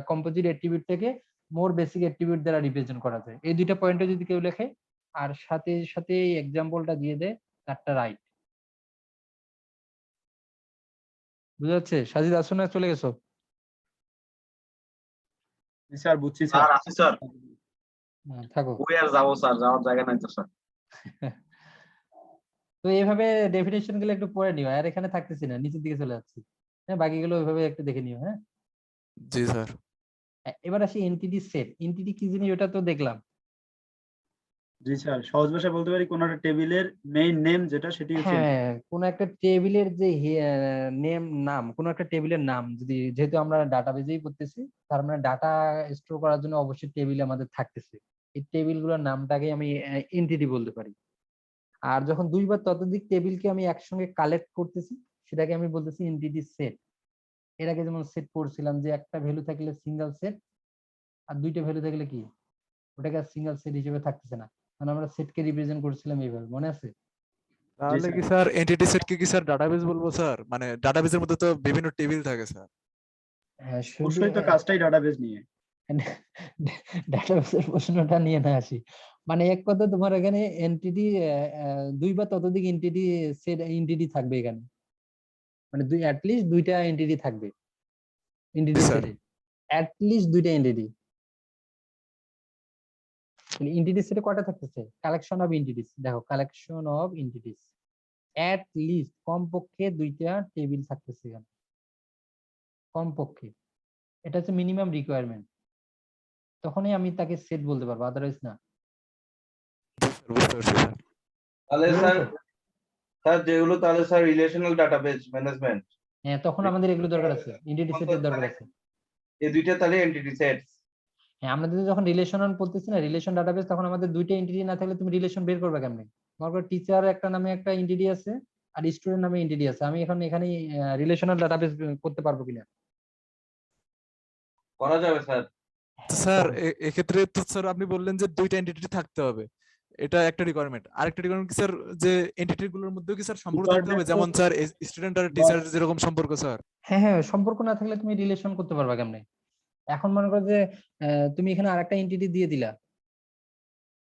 কম্পোজিট অ্যাট্রিবিউটটাকে মোর বেসিক অ্যাট্রিবিউট দ্বারা রিপ্রেজেন্ট করা যায়। এই 2টা পয়েন্টে যদি কেউ লেখে আর সাথে সাথে এই এক্সাম্পলটা দিয়ে দেয়, তারটা রাইট। বুঝা যাচ্ছে? সাজিদ আসো না চলে গেছো? জি স্যার, বুঝছি স্যার স্যার। আছি স্যার। থাকো। ওই আর যাবো স্যার, যাওয়ার জায়গা নাই তো স্যার। তো এইভাবে ডেফিনেশন গুলো একটু পড়ে নিও, আর এখানে থাকতেছি না, নিচের দিকে চলে যাচ্ছি। হ্যাঁ, বাকিগুলো ওইভাবে একটু দেখে নিও। হ্যাঁ, জি স্যার। এবার আসি এনটিটি সেট। এনটিটি কি জিনিস ওটা তো দেখলাম। জি স্যার, সহজ ভাষায় বলতে পারি কোন একটা টেবিলের মেইন নেম যেটা সেটি হচ্ছে entity। হ্যাঁ, কোন একটা টেবিলের যে নাম, কোন একটা টেবিলের নাম, যদি যেহেতু আমরা ডাটাবেজেই করতেছি, তার মানে ডাটা স্টোর করার জন্য অবশ্যই টেবিল আমাদের থাকতেছে। এই টেবিল গুলোর নামটাকে আমি এনটিটি বলতে পারি। আর যখন দুই বা ততোধিক টেবিলকে আমি একসঙ্গে কালেক্ট করতেছি, সেটাকে আমি বলতেছি এনটিটি সেট। এর আগে যেমন সেট পড়ছিলাম যে একটা ভ্যালু থাকলে সিঙ্গেল সেট, আর দুইটা ভ্যালু থাকলে কি ওটাকে সিঙ্গেল সেট হিসেবে থাকতেছে না, মানে আমরা সেটকে রিপ্রেজেন্ট করছিলাম এইভাবে, মনে আছে? তাহলে স্যার। কি স্যার এন্টিটি সেট কি স্যার ডাটাবেস বলবো স্যার? মানে ডাটাবেসের মধ্যে তো বিভিন্ন টেবিল থাকে স্যার। হ্যাঁ, শুধু অবশ্যই তো কাজটাই ডাটাবেস নিয়ে। ডাটাবেসের প্রশ্নটা নিয়ে না আসি। মানে এক কথা, তোমার এখানে এনটিটি দুই বা ততোধিক এনটিটি সেট এনটিটি থাকবে এখানে, মানে দুই অ্যাটলিস্ট দুইটা এনটিটি থাকবে এনটিটি স্যার। সেটে, অ্যাটলিস্ট দুইটা এনটিটি। এনটিটি সেটে কয়টা থাকতেছে? Collection of entities. দেখো, collection of entities, at least কমপক্ষে দুইটা টেবিল থাকতেছে এখানে, কমপক্ষে। এটা হচ্ছে মিনিমাম রিকোয়ারমেন্ট, তখনই আমি তাকে সেট বলতে পারবো, আদারওয়াইজ না। বুঝতে পারছি স্যার। তাহলে বুঝতে স্যার, পেরেছো? যেগুলো তাহলে স্যার রিলেশনাল ডাটাবেজ ম্যানেজমেন্ট, হ্যাঁ, তখন আমাদের এগুলো দরকার আছে, এনটিটি সেটের দরকার আছে। এই দুইটা তাহলে এন্টিটি সেটস। হ্যাঁ, আমাদের যখন রিলেশনাল বলতেছি না, রিলেশন ডাটাবেস, তখন আমাদের দুইটা এন্টিটি না থাকলে তুমি রিলেশন বের করবে কেমনে? মনে করো টিচার একটা নামে একটা এন্টিটি আছে, আর স্টুডেন্ট নামে এন্টিটি আছে, আমি এখন এখানে রিলেশনাল ডাটাবেস করতে পারবো কিনা? করা যাবে স্যার। তো স্যার এক্ষেত্রে তো স্যার আপনি বললেন যে দুইটা এন্টিটি থাকতে হবে, এটা একটা রিকোয়ারমেন্ট। আরেকটা রিকোয়ারমেন্ট কি স্যার, যে এন্টিটি গুলোর মধ্যেও কি স্যার সম্পর্ক থাকতে হবে, Requirement তো যেমন স্যার স্টুডেন্ট আর টিচার যেরকম সম্পর্ক স্যার? হ্যাঁ হ্যাঁ, সম্পর্ক না থাকলে তুমি রিলেশন করতে পারবা কেমনে? এখন মনে করো যে তুমি এখানে আরেকটা এন্টিটি দিয়ে দিলা,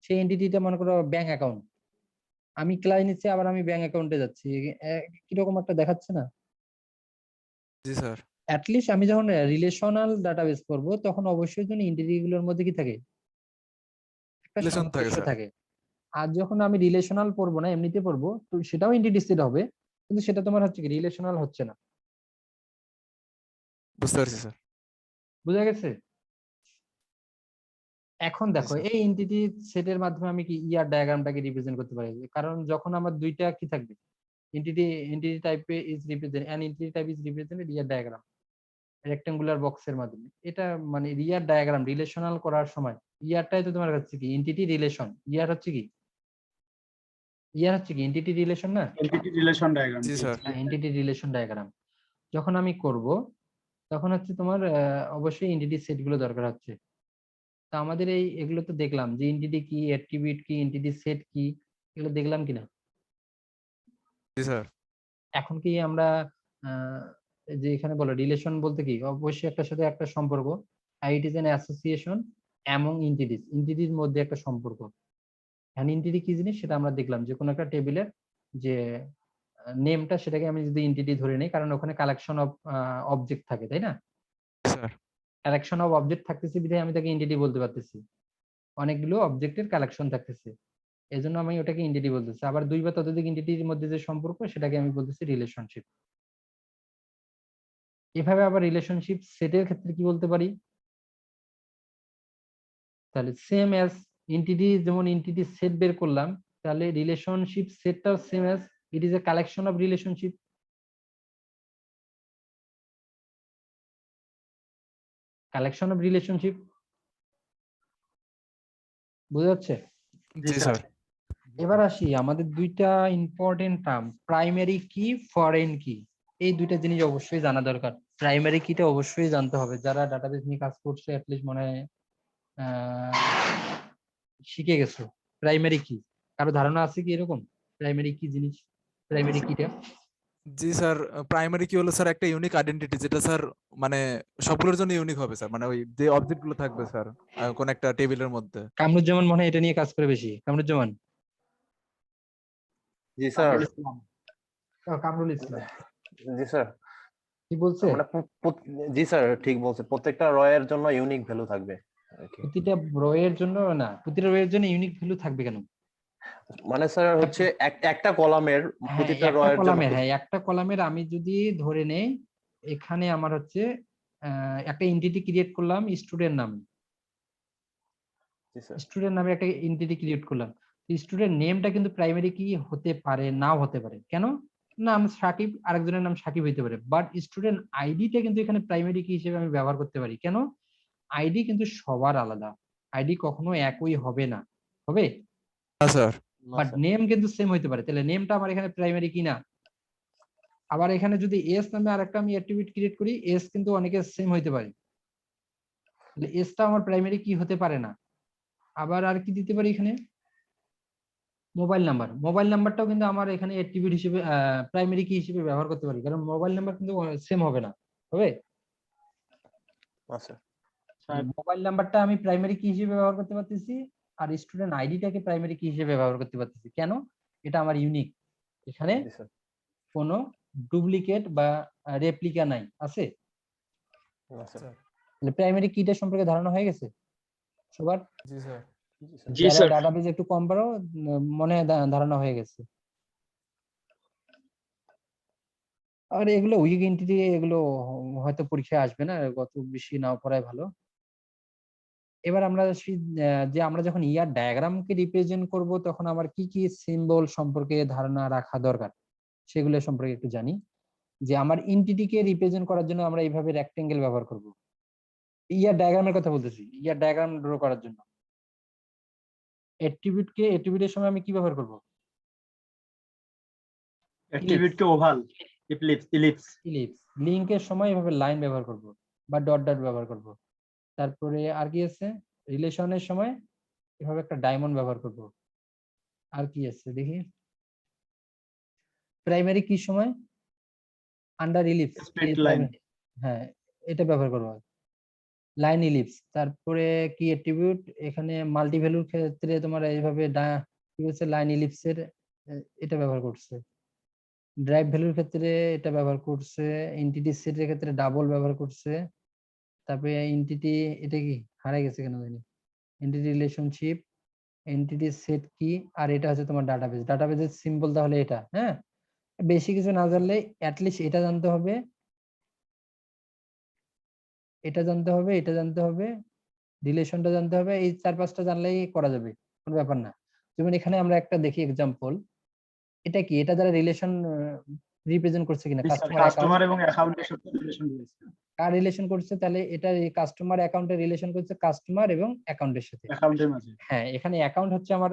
সেই এন্টিটিটা মনে করো ব্যাংক অ্যাকাউন্ট, আমি ক্লাস নিচ্ছি, আবার আমি ব্যাংক অ্যাকাউন্টে যাচ্ছি, কিরকম একটা দেখাচ্ছে না? জি স্যার। অ্যাটলিস্ট আমি যখন রিলেশনাল ডাটাবেস করব, তখন অবশ্যই যেন এন্টিটি গুলোর মধ্যে কি থাকে, একটা রিলেশন থাকে সামঞ্জস্য স্যার। থাকে। আর যখন আমি রিলেশনাল পড়বো না, এমনিতে পড়বো, তো সেটাও এন্টিটি সেট হবে, কিন্তু সেটা তোমার হচ্ছে কি রিলেশনাল হচ্ছে না। বুঝতে পারছি স্যার। বুঝা গেছে? এখন জি দেখো, স্যার। এই এন্টিটি সেটের মাধ্যমে আমি কি ইয়ার ডায়াগ্রামটাকে রিপ্রেজেন্ট করতে পারি, কারণ যখন আমার দুইটা কি থাকবে, এন্টিটি এন্টিটি টাইপে is represent an entity type is represented year diagram, rectangular বক্সের মাধ্যমে। এটা মানে ইয়ার ডায়াগ্রাম রিলেশনাল করার সময়, ইয়ারটাই তো তোমার হচ্ছে কি এন্টিটি রিলেশন, ইয়ার হচ্ছে কি, ইয়ার হচ্ছে কি এন্টিটি রিলেশন না? Entity relation diagram. জি স্যার। এন্টিটি রিলেশন ডায়াগ্রাম যখন আমি করব, তখন হচ্ছে তোমার অবশ্যই এন্টিটি সেট গুলো দরকার হচ্ছে। তো আমাদের এগুলো তো দেখলাম যে এন্টিটি কি, অ্যাট্রিবিউট কি, এন্টিটি সেট কি, এগুলো দেখলাম কিনা? জি স্যার। এখন কি আমরা যে এখানে বলো রিলেশন বলতে কি, অবশ্যই একটার সাথে একটা সম্পর্ক, it is an association among entities, এন্টিটির মধ্যে একটা সম্পর্ক। হ্যান্ড এন্টিটি কি জিনিস সেটা আমরা দেখলাম, যে কোনো একটা টেবিলের যে নেমটা, সেটাকে আমি যদি এন্টিটি ধরে নিই, কারণ ওখানে কালেকশন অফ অবজেক্ট থাকে, তাই না? স্যার। কালেকশন অফ অবজেক্ট থাকতেছে বিধায় আমি তাকে এন্টিটি বলতে পারতেছি, অনেকগুলো অবজেক্টের কালেকশন থাকতেছে, এই জন্য আমি ওটাকে এন্টিটি বলতেছি। আবার দুই বা ততোধিক এন্টিটির মধ্যে যে সম্পর্ক, সেটাকে আমি বলতেছি রিলেশনশিপ। এভাবে আবার রিলেশনশিপ সেটের ক্ষেত্রে কি বলতে পারি, তাহলে সেম অ্যাজ এন্টিটি, যেমন এন্টিটি সেট বের করলাম, তাহলে রিলেশনশিপ সেটটাও same as it is a collection of relationship. Collection of relationship, বোঝা যাচ্ছে? জি স্যার। এবার আসি আমাদের দুইটা important term, primary key, foreign key. এই দুইটা জিনিস অবশ্যই জানা দরকার। প্রাইমারি কিটা অবশ্যই জানতে হবে, যারা ডাটাবেস নিয়ে কাজ করছে অ্যাটলিস্ট মনে হয় শিখে গেছো প্রাইমারি কি। কারো ধারণা আছে কি এরকম প্রাইমারি কি জিনিস, প্রাইমারি কিটা? জি স্যার। প্রাইমারি কি হলো স্যার একটা ইউনিক আইডেন্টিটি, যেটা স্যার মানে সবগুলোর জন্য ইউনিক হবে স্যার, মানে ওই যে অবজেক্ট গুলো থাকবে স্যার কোন একটা টেবিলের মধ্যে। কামরুজ্জামান মনে হয় এটা নিয়ে কাজ করে বেশি, কামরুজ্জামান। জি স্যার। কামরুল ইসলাম। জি স্যার। কি বলছে? মানে জি স্যার ঠিক বলছে, প্রত্যেকটা রয়ের জন্য ইউনিক ভ্যালু থাকবে আর কি। প্রতিটা রোয়ের জন্য না, প্রতিটা রোয়ের জন্য ইউনিক ভ্যালু থাকবে কেন? মানে স্যার হচ্ছে একটা কলামের হ্যাঁ, প্রতিটা একটা রয়ের জন্য কলামের, হ্যাঁ একটা কলামের আমি যদি ধরে নেই এখানে আমার হচ্ছে একটা এন্টিটি ক্রিয়েট করলাম স্টুডেন্ট নাম, জি স্যার। স্টুডেন্ট নামে একটা এন্টিটি ক্রিয়েট করলাম। স্টুডেন্ট নেমটা কিন্তু প্রাইমারি কি হতে পারে, নাও হতে পারে। কেন? নাম সাকিব, আরেকজনের নাম সাকিব হইতে পারে, বাট স্টুডেন্ট আইডিটা কিন্তু এখানে প্রাইমারি কি হিসেবে আমি ব্যবহার করতে পারি। কেন? আইডি কিন্তু সবার আলাদা, আইডি কখনো একই হবে না, হবে? না স্যার। বাট নেম কিন্তু সেম হইতে পারে। তাহলে নেমটা আমার এখানে প্রাইমারি কি না? আবার এখানে যদি এস নামে আরেকটা আমি অ্যাট্রিবিউট ক্রিয়েট করি, এস কিন্তু অনেকের সেম হইতে পারে, তাহলে এসটা আমার প্রাইমারি কি হতে পারে না। আবার আর কি দিতে পারি এখানে? মোবাইল নাম্বার, মোবাইল নাম্বারটাও কিন্তু আমার এখানে অ্যাট্রিবিউট হিসেবে প্রাইমারি কি হিসেবে ব্যবহার করতে পারি, কারণ মোবাইল নাম্বার কিন্তু সেম হবে না, হবে? আচ্ছা মোবাইল নাম্বারটা আমি প্রাইমারি কি হিসেবে ব্যবহার করতে পারতেছি, আর স্টুডেন্ট আইডিটাকে প্রাইমারি কি হিসেবে ব্যবহার করতে পারতেছি। কেন? এটা আমার ইউনিক, এখানে জি স্যার। কোনো ডুপ্লিকেট বা রেপ্লিকা নাই, আছে? আচ্ছা তাহলে প্রাইমারি কিটা সম্পর্কে ধারণা হয়ে গেছে সবার? জি স্যার। জি যারা স্যার। ডাটাবেজ একটু কম পারো মনে হয় ধারণা হয়ে গেছে। আর এগুলো উইক এন্টিটি, এগুলো হয়তো পরীক্ষায় আসবে না, কত বেশি নাও পড়ায় ভালো। এবার আমরা যে আমরা যখন ইয়ার ডায়াগ্রামকে রিপ্রেজেন্ট করব তখন আমার কি কি সিম্বল সম্পর্কে ধারণা রাখা দরকার সেগুলো সম্পর্কে একটু জানি। যে আমার এন্টিটিকে রিপ্রেজেন্ট করার জন্য আমরা এইভাবে রেক্টেঙ্গেল ব্যবহার করব। ইয়ার ডায়াগ্রামের কথা বলতেছি, ইয়ার ডায়াগ্রাম ড্র করার জন্য অ্যাট্রিবিউটের সময় আমি কি ব্যবহার করব? অ্যাট্রিবিউটকে ওভাল, ইলিপস। ইলিপস। লিংকের সময় এভাবে লাইন ব্যবহার করব বা ডট ডট ব্যবহার করব। তারপরে আর কি আছে? রিলেশনের সময় এভাবে একটা ডায়মন্ড ব্যবহার করব। আর কি আছে দেখি? প্রাইমারি কি সময়? Under ellipse. Straight line. হ্যাঁ, এটা ব্যবহার করব। Line ellipse. তারপরে কি অ্যাট্রিবিউট এখানে মাল্টি ভ্যালুর ক্ষেত্রে তোমার এইভাবে কি বলছে লাইন ইলিপসের এটা ব্যবহার করছে। ড্রাইভ ভ্যালুর ক্ষেত্রে এটা ব্যবহার করছে। এন্টিটি সেটের ক্ষেত্রে ডাবল ব্যবহার করছে। তারপরে এন্টিটি, এটা কি হারিয়ে গেছে কেন জানি, এন্টিটি রিলেশনশিপ, এন্টিটি সেট কি, আর এটা হচ্ছে তোমার ডাটাবেস। ডাটাবেসের সিম্বল তাহলে এটা। হ্যাঁ, বেশি কিছু না জানলে অ্যাটলিস্ট এটা জানতে হবে, এটা জানতে হবে, এটা জানতে হবে, রিলেশনটা জানতে হবে। এই 4-5টা জানলেই করা যাবে, কোনো ব্যাপার না। যেমন এখানে আমরা একটা দেখি এক্সাম্পল, এটা কি, এটা দ্বারা রিলেশন রিপ্রেজেন্ট করছে কিনা? কাস্টমার কাস্টমার এবং অ্যাকাউন্টের সাথে রিলেশন রয়েছে। কার রিলেশন করছে? তাহলে এটা কাস্টমার অ্যাকাউন্টের রিলেশন করছে কাস্টমার এবং অ্যাকাউন্টের সাথে। অ্যাকাউন্টের মাঝে। হ্যাঁ, এখানে অ্যাকাউন্ট হচ্ছে আমার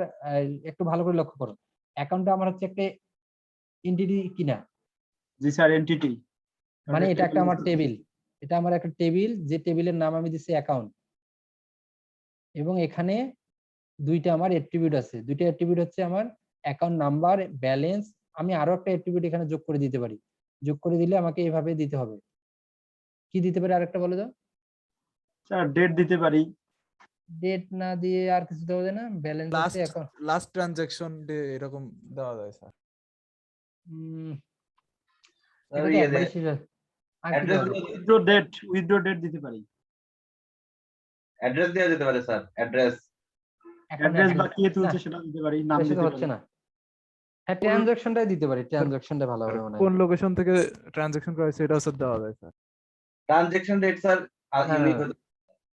একটু ভালো করে লক্ষ্য করো, অ্যাকাউন্টটা আমার হচ্ছে একটা এন্টিটি কিনা, জি স্যার, এন্টিটি। মানে এটা একটা আমার টেবিল, এটা আমার একটা টেবিল, যে টেবিলের নাম আমি দিচ্ছি অ্যাকাউন্ট। এবং এখানে দুইটা আমার অ্যাট্রিবিউট আছে, দুইটা অ্যাট্রিবিউট হচ্ছে আমার অ্যাকাউন্ট নাম্বার, ব্যালেন্স। আমি আরো একটা অ্যাট্রিবিউট এখানে যোগ করে দিতে পারি, যোগ করে দিলে আমাকে এইভাবে দিতে হবে। কি দিতে পারি আরেকটা বলে দাও? স্যার ডেট দিতে পারি। ডেট না দিয়ে আর কিছু দেওয়া যায় না? ব্যালেন্স আছে অ্যাকাউন্ট, লাস্ট ট্রানজাকশন ডে এরকম দেওয়া যায় স্যার। এটা তো একবারই শেষ হয়। আর কি দেওয়া যায়? উইথড্র ডেট দিতে পারি। অ্যাড্রেস দেওয়া যেতে পারে স্যার, অ্যাড্রেস। অ্যাড্রেস বা কে তুলছে সেটা দিতে পারি, নাম সেটা দিতে হচ্ছে পারি। না। হ্যাঁ, ট্রানজাকশনটাই দিতে পারি, ট্রানজাকশনটা ভালো হবে মনে হয়। কোন লোকেশন থেকে ট্রানজাকশন করা হয়েছে এটাও স্যার দেওয়া যায় স্যার। ট্রানজেকশন ডেট স্যার না, ইউনিক না,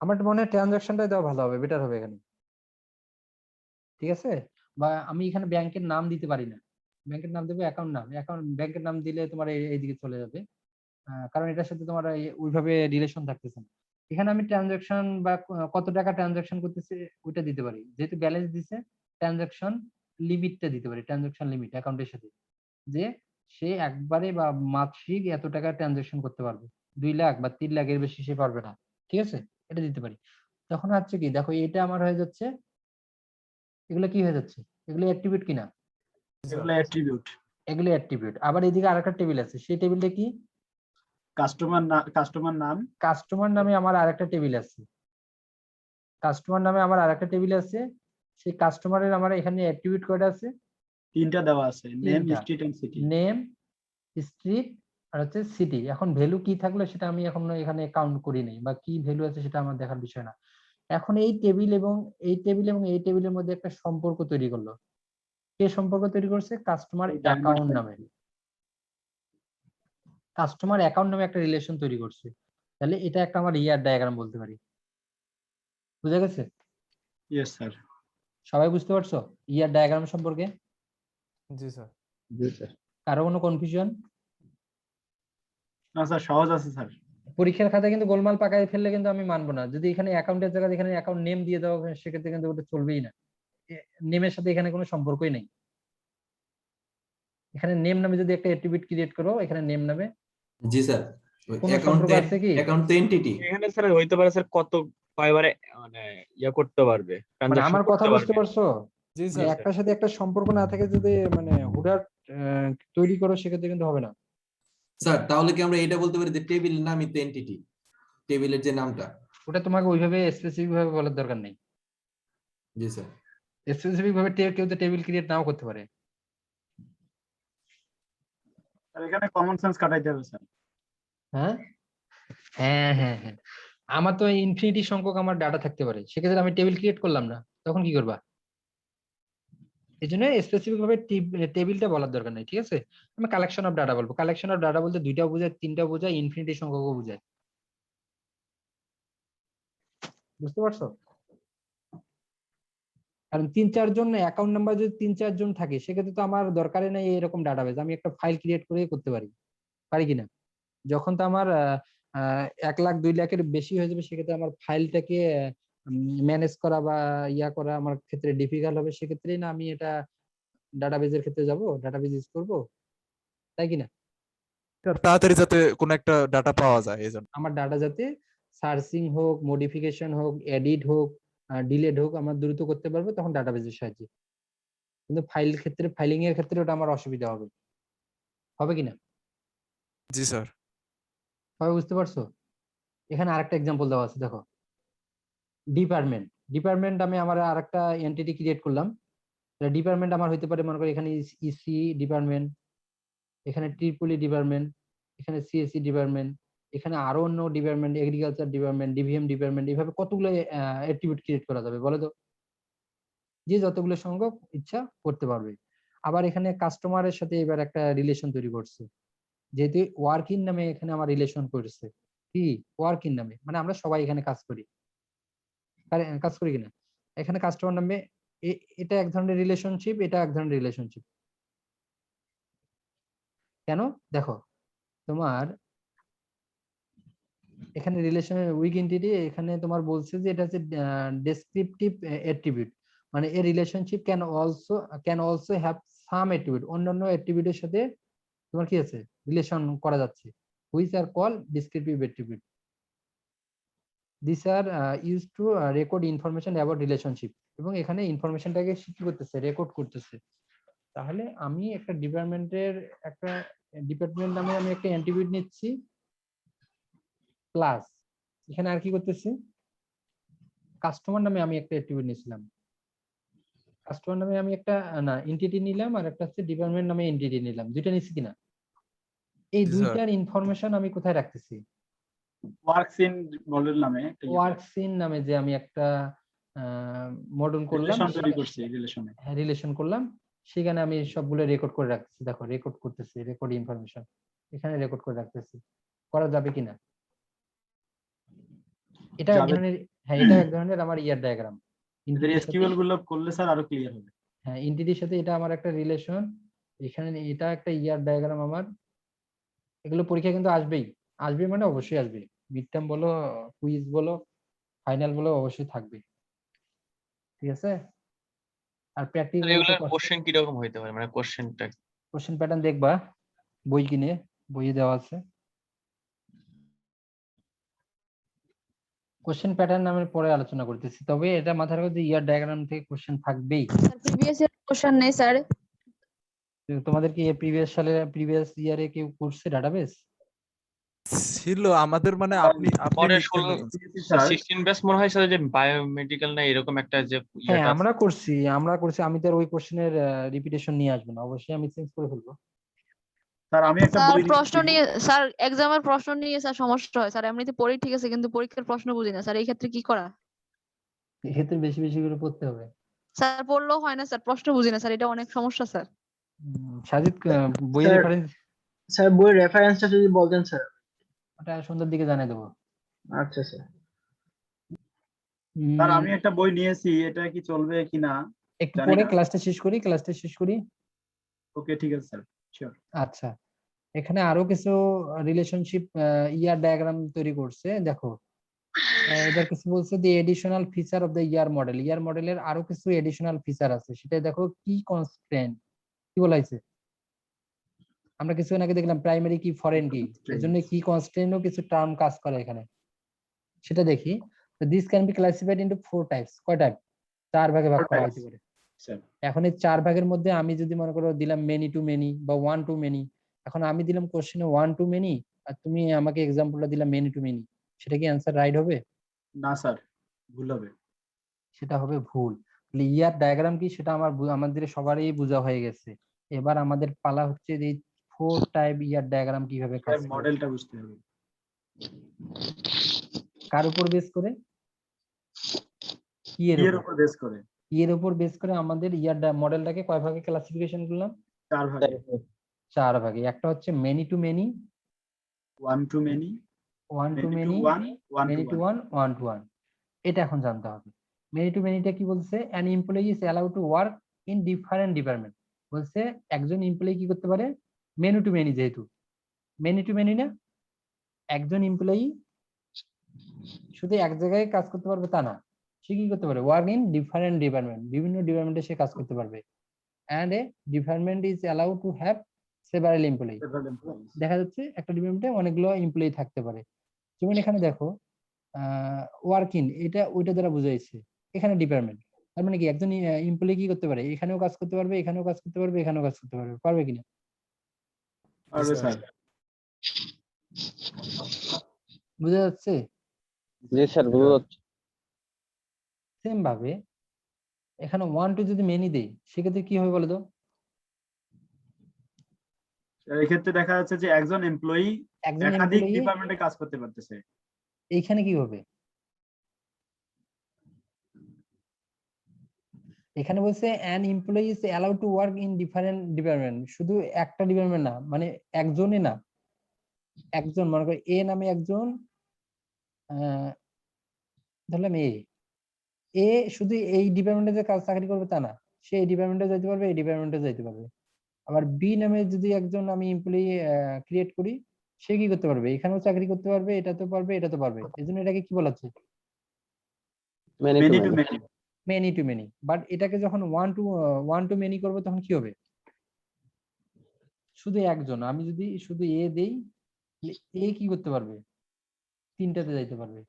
আমার তো মনে হয় ট্রানজাকশনটাই দেওয়া ভালো হবে, বেটার হবে এখানে। ঠিক আছে? বা আমি এখানে ব্যাংকের নাম দিতে পারি না, ব্যাংকের নাম দেবো অ্যাকাউন্ট নাম। অ্যাকাউন্ট ব্যাংকের নাম দিলে তোমার এইদিকে চলে যাবে, কারণ এটার সাথে তোমার ওইভাবে রিলেশন থাকতেছে না। এখানে আমি ট্রানজাকশন বা কত টাকা ট্রানজাকশন করতেছে ওইটা দিতে পারি, যেহেতু ব্যালেন্স দিছে ট্রানজাকশন লিমিটটা দিতে পারি, ট্রানজাকশন লিমিট অ্যাকাউন্টের সাথে, যে সে একবারে বা মাসিক এত টাকা ট্রানজাকশন করতে পারবে, 2 লাখ বা 3 লাখ, এর বেশি সে পারবে না। ঠিক আছে, এটা দিতে পারি। তখন হচ্ছে কি, দেখো এটা আমার হয়ে যাচ্ছে, এগুলো কি হয়ে যাচ্ছে? এগুলো অ্যাট্রিবিউট কিনা? এগুলো অ্যাট্রিবিউট। এগুলো অ্যাট্রিবিউট। আবার এদিকে আরেকটা টেবিল আছে, সেই টেবিলটা কি? কাস্টমার নাম। কাস্টমার নামে আমার আরেকটা টেবিল আছে, কাস্টমার নামে আমার আরেকটা টেবিল আছে। সেই কাস্টমারের আমার এখানে অ্যাট্রিবিউট কয়টা আছে? 3টা দেওয়া আছে, নেম, 3টা। Street and city. Name, street আর হচ্ছে সিটি। এখন ভ্যালু কি থাকলো সেটা আমি এখনো এখানে কাউন্ট করি নাই, বা কি ভ্যালু আছে সেটা আমার দেখার বিষয় না। এখন এই টেবিল এবং এই টেবিলের মধ্যে একটা সম্পর্ক তৈরি করলো। কে সম্পর্ক তৈরি করছে? কাস্টমার অ্যাকাউন্ট নামে। কাস্টমার অ্যাকাউন্ট নামে একটা রিলেশন তৈরি করছে। তাহলে এটা একটা আমার ইয়ার ডায়াগ্রাম বলতে পারি। বুঝা গেছে? Yes sir. সবাই বুঝতে পারছো ইয়ার ডায়াগ্রাম সম্পর্কে? জি স্যার। জি স্যার। কারো কোনো কনফিউশন? না স্যার, সহজ আছে স্যার। পরীক্ষার খাতায় কিন্তু গোলমাল পাকায় ফেললে কিন্তু আমি মানবো না। যদি এখানে অ্যাকাউন্টের জায়গায় এখানে অ্যাকাউন্ট নেম দিয়ে দেওয়া হয়, সেক্ষেত্রে কিন্তু ওটা চলবেই না। নেমের সাথে এখানে কোনো সম্পর্কই নেই। এখানে নেম নামে যদি একটা অ্যাট্রিবিউট ক্রিয়েট করো, এখানে নেম নামে জি স্যার, কোনো সম্পর্ক আছে কি? অ্যাকাউন্ট তো এন্টিটি। এখানে স্যার হইতে পারে স্যার কত কয়বারে মানে ইয়া করতে পারবে, মানে ট্রানজাকশন আমার কথা করতে বুঝতে পারবে। পারছো? জি যে স্যার। একটার সাথে একটা সম্পর্ক না থাকে যদি মানে হুডার তৈরি করো, সেক্ষেত্রে কিন্তু হবে না। স্যার তাহলে কি আমরা এটা বলতে পারি যে টেবিলের নামই তো এন্টিটি, টেবিলের যে নামটা? ওটা তোমাকে ওইভাবে স্পেসিফিক ভাবে বলার দরকার নেই। জি স্যার। স্পেসিফিক ভাবে কেউ তো টেবিল ক্রিয়েট নাও করতে পারে। আর এখানে কমন সেন্স কাটাইতে হবে স্যার। হ্যাঁ হ্যাঁ হ্যাঁ হ্যাঁ, আমার তো ইনফিনিটি সংখ্যক আমার ডাটা থাকতে পারে, সেক্ষেত্রে আমি টেবিল ক্রিয়েট করলাম না, তখন কি করবা? এই জন্য স্পেসিফিক ভাবে টেবিলটা বলার দরকার নেই, ঠিক আছে? আমি কালেকশন অফ ডাটা বলবো। কালেকশন অফ ডাটা বলতে দুইটাও বোঝায়, তিনটাও বোঝায়, ইনফিনিটি সংখ্যকও বোঝায়। বুঝতে পারছো? কারণ 3-4 জন অ্যাকাউন্ট নাম্বার যদি 3-4 জন থাকে, সেক্ষেত্রে তো আমার দরকারই নাই এরকম ডাটাবেজ। আমি একটা ফাইল ক্রিয়েট করে করতে পারি, পারি কিনা? যখন তো আমার 1 লাখ 2 লাখের বেশি হয়ে যাবে, সেক্ষেত্রে আমার ফাইলটাকে ম্যানেজ করা বা ইয়া করা আমার ক্ষেত্রে ডিফিকাল্ট হবে। সেক্ষেত্রেই না আমি এটা ডাটাবেজের ক্ষেত্রে যাব, ডাটাবেজ ইউজ করব, তাই কিনা? স্যার তাড়াতাড়ি যাতে কোনো একটা ডাটা পাওয়া যায় এই জন্য। আমার ডাটা যাতে সার্চিং হোক, মডিফিকেশন হোক, এডিট হোক, ডিলেট হোক, আমার দ্রুত করতে পারবো তখন ডাটাবেজের সাহায্যে। কিন্তু ফাইল ক্ষেত্রে, ফাইলিং এর ক্ষেত্রে ওটা আমার অসুবিধা হবে, হবে কিনা? জি স্যার। সবাই বুঝতে পারছো? এখানে আরেকটা এক্সাম্পল দেওয়া আছে, দেখো। ডিপার্টমেন্ট। ডিপার্টমেন্ট আমি আমার আরেকটা এন্টিটি ক্রিয়েট করলাম। ডিপার্টমেন্ট আমার হইতে পারে, মনে করি এখানে ইসি ডিপার্টমেন্ট, এখানে ট্রিপলি ডিপার্টমেন্ট, এখানে সিএসসি ডিপার্টমেন্ট, এখানে আরো অন্য department, agriculture department, DVM department, এইভাবে কতগুলো অ্যাট্রিবিউট ক্রিয়েট করা যাবে বলো তো? যে যতগুলো সংখ্যক ইচ্ছা করতে পারবে। আবার এখানে কাস্টমারের সাথে এবার একটা রিলেশন তৈরি করছে, যেহেতু ওয়ার্কিং নামে এখানে আমার রিলেশন করেছে। কি ওয়ার্কিং নামে? মানে আমরা সবাই এখানে কাজ করি, কাজ করি কিনা? এখানে কাস্টমার নামে এটা এক ধরনের রিলেশনশিপ, এটা এক ধরনের রিলেশনশিপ। কেন? দেখো, তোমার এখানে রিলেশনের উইক এন্টিটি, এখানে তোমার বলছে যে এটা হচ্ছে ডেসক্রিপটিভ অ্যাট্রিবিউট, মানে a relationship can also have some attribute, অন্যান্য অ্যাট্রিবিউটের সাথে তোমার কি আছে, রিলেশন করা যাচ্ছে, which are call descriptive attribute. This are use to record information about relationship, এবং এখানে ইনফরমেশনটাকে কি করতেছে, রেকর্ড করতেছে। তাহলে আমি একটা ডিপার্টমেন্ট নামে আমি একটা অ্যাট্রিবিউট নিচ্ছি, প্লাস এখানে আর কি করতেছি, কাস্টমার নামে আমি একটা অ্যাট্রিবিউট নিয়েছিলাম। কাস্টমার নামে আমি একটা না এন্টিটি নিলাম, আর একটা হচ্ছে ডিপার্টমেন্ট নামে এন্টিটি নিলাম। দুইটা নিচ্ছি কিনা? এই জি, স্যার। দুইটার ইনফরমেশন আমি কোথায় রাখতেছি? ওয়ার্কস ইন মডেল নামে একটা ওয়ার্কসিন নামে যে আমি একটা মডেল করলাম, রিলেশন তৈরি করছি, রিলেশনে রিলেশন করলাম, সেখানে আমি সবগুলো রেকর্ড করে রাখতেছি। দেখো, রেকর্ড করতেছি, রেকর্ড ইনফরমেশন এখানে রেকর্ড করে রাখতেছি। করা যাবে কিনা? এটা এক ধরনের, হ্যাঁ এটা এক ধরনের আমার ইয়ার ডায়াগ্রাম। এদের এসকিউএল গুলো করলে স্যার আরো ক্লিয়ার হবে। হ্যাঁ, এন্টিটির সাথে এটা আমার একটা রিলেশন, এখানে এটা একটা ইয়ার ডায়াগ্রাম আমার। এগুলো পরীক্ষা কিন্তু আসবেই, আসবে মানে অবশ্যই আসবে। মিড টার্ম বলো, কুইজ বলো, ফাইনাল বলো, অবশ্যই থাকবে, ঠিক আছে? আর প্র্যাকটিস এগুলোর কোশ্চেন কি রকম হইতে পারে, মানে কোশ্চেনটা? কোশ্চেন প্যাটার্ন দেখবা বই কিনে, বইয়ে দেওয়া আছে। কোশ্চেন প্যাটার্ন আমি পরে আলোচনা করতেছি, তবে এটা মাথায় রাখো যে ইয়ার ডায়াগ্রাম থেকে কোশ্চেন থাকবেই। স্যার প্রিভিয়াস ইয়ার কোশ্চেন নেই স্যার। তোমাদের কি প্রিভিয়াস ইয়ারে কেউ করছে ডাটাবেস? ছিল আমাদের, মানে আপনি পরে লিখতে 16 ব্যাচ মনে হয় স্যার, যে বায়োমেডিক্যাল না এরকম একটা যে হ্যাঁ আমরা করছি। আমি তো আর ওই কোশ্চেনের রিপিটেশন নিয়ে আসবো না, অবশ্যই আমি চেঞ্জ করে ফেলবো। স্যার আমি একটা স্যার বই প্রশ্ন নিয়েছি। নিয়ে স্যার এক্সামের প্রশ্ন নিয়ে স্যার সমস্যা হয় স্যার, এমনিতে পড়ি ঠিক আছে কিন্তু পরীক্ষার প্রশ্ন বুঝি না স্যার, এই ক্ষেত্রে কি করা? এক্ষেত্রে বেশি বেশি করে পড়তে হবে। স্যার পড়লেও হয় না স্যার, প্রশ্ন বুঝি না স্যার, এটা অনেক সমস্যা স্যার। সাজিদ বই স্যার, রেফারেন্স স্যার বইয়ের রেফারেন্সটা যদি বলতেন স্যার। ওটা সন্ধ্যার দিকে জানিয়ে দেবো। আচ্ছা স্যার। স্যার আমি একটা বই নিয়েছি, এটা কি চলবে কিনা একটু জানি পরে না। ক্লাসটা শেষ করি। ওকে ঠিক আছে স্যার, শিওর। আচ্ছা, এখানে আরো কিছু রিলেশনশিপ ইয়ার ডায়াগ্রাম তৈরি করছে, দেখো। এবার কিছু বলছে the additional feature of the ER model. ER মডেলের আরো কিছু এডিশনাল ফিচার আছে, সেটা দেখো কি কনস্ট্রেন্ট কি বলাইছে। আমরা কিছুক্ষণ আগে দেখলাম প্রাইমারি কি ফরেন কি, এর জন্য কি কনস্ট্রেন্টও কিছু টার্ম কাজ করে এখানে, সেটা দেখি। This can be classified into 4 types. কয় টাইপ? 4 ভাগে ভাগ করা হইতে পারে। এখন এই 4 ভাগের মধ্যে আমি যদি মনে করো দিলাম মেনি টু মেনি বা 1 টু মেনি, এখন আমি দিলাম কোশ্চেনে 1 টু মেনি আর তুমি আমাকে এক্সাম্পলটা দিলাম মেনি টু মেনি, সেটা কি অ্যান্সার রাইট হবে? না স্যার, ভুল হবে। সেটা হবে ভুল। তাহলে ইয়ার ডায়াগ্রাম কি সেটা আমাদের সবারই বোঝা হয়ে গেছে। এবার আমাদের পালা হচ্ছে যে 4 টাইপ ইয়ার ডায়াগ্রাম কিভাবে কাজ করে। মডেলটা বুঝতে হবে। কার উপর বেস করে? কি এর উপর বেস করে। এর উপর বেস করে আমাদের ইয়ার মডেলটাকে কয় ভাগে ক্লাসিফিকেশন করলাম? 4 ভাগে। 4 ভাগে। একটা হচ্ছে many to many, 1 to many, 1 to many, 1 to 1, 1 to 1। এটা এখন জানতে হবে। মেনি টু মেনিটা কি বলছে? An employee is allowed to work in different department. বলছে একজন এমপ্লয়ি কি করতে পারে? মেনি টু মেনি, যেহেতু মেনি টু মেনি না, একজন এমপ্লয়ি শুধু এক জায়গায় কাজ করতে পারবে তা না, সে কি করতে পারে? ওয়ার্ক ইন ডিফারেন্ট ডিপার্টমেন্ট, বিভিন্ন ডিপার্টমেন্টে সে কাজ করতে পারবে। And a department is allowed to have several employee. দেখা যাচ্ছে একটা ডিপার্টমেন্টে অনেকগুলো এমপ্লয়ি থাকতে পারে। যেমন এখানে দেখো ওয়ার্ক ইন, এটা ওইটা দ্বারা বুঝাইছে, এখানে ডিপার্টমেন্ট, তার মানে কি একজন এমপ্লয়ি কি করতে পারে? এখানেও কাজ করতে পারবে, এখানেও কাজ করতে পারবে, এখানেও কাজ করতে পারবে। পারবে কিনা? পারবে স্যার। বুঝা যাচ্ছে? জি স্যার, বুঝা যাচ্ছে। সেম ভাবে এখানে 1 টু যদি মেনি দেই সেক্ষেত্রে কি হবে বলো তো? এই ক্ষেত্রে দেখা যাচ্ছে যে একজন এমপ্লয়ি একাধিক ডিপার্টমেন্টে কাজ করতে পারতেছে। এইখানে কি হবে? এখানে বলছে an employee is allowed to work in different department, শুধু একটা ডিপার্টমেন্ট না, মানে একজনই না, একজন মনে করো এ নামে একজন, ধরলাম এ শুধু এই ডিপার্টমেন্টে যে কাজ চাকরি করবে তা না, সে এই ডিপার্টমেন্টে যাইতে পারবে, এই ডিপার্টমেন্টে যাইতে পারবে। আবার বি নামে যদি একজন আমি এমপ্লয়ি ক্রিয়েট করি, সে কি করতে পারবে? এখানেও চাকরি করতে পারবে, এটাতেও পারবে, এটাতেও পারবে। এজন্য এটাকে কি বলা হচ্ছে? Many to many. Many to many. But এটাকে যখন 1 টু মেনি করবো তখন কি হবে? শুধু একজন, আমি যদি শুধু এ দেই, এ কি করতে পারবে? তিনটাতে যাইতে পারবে।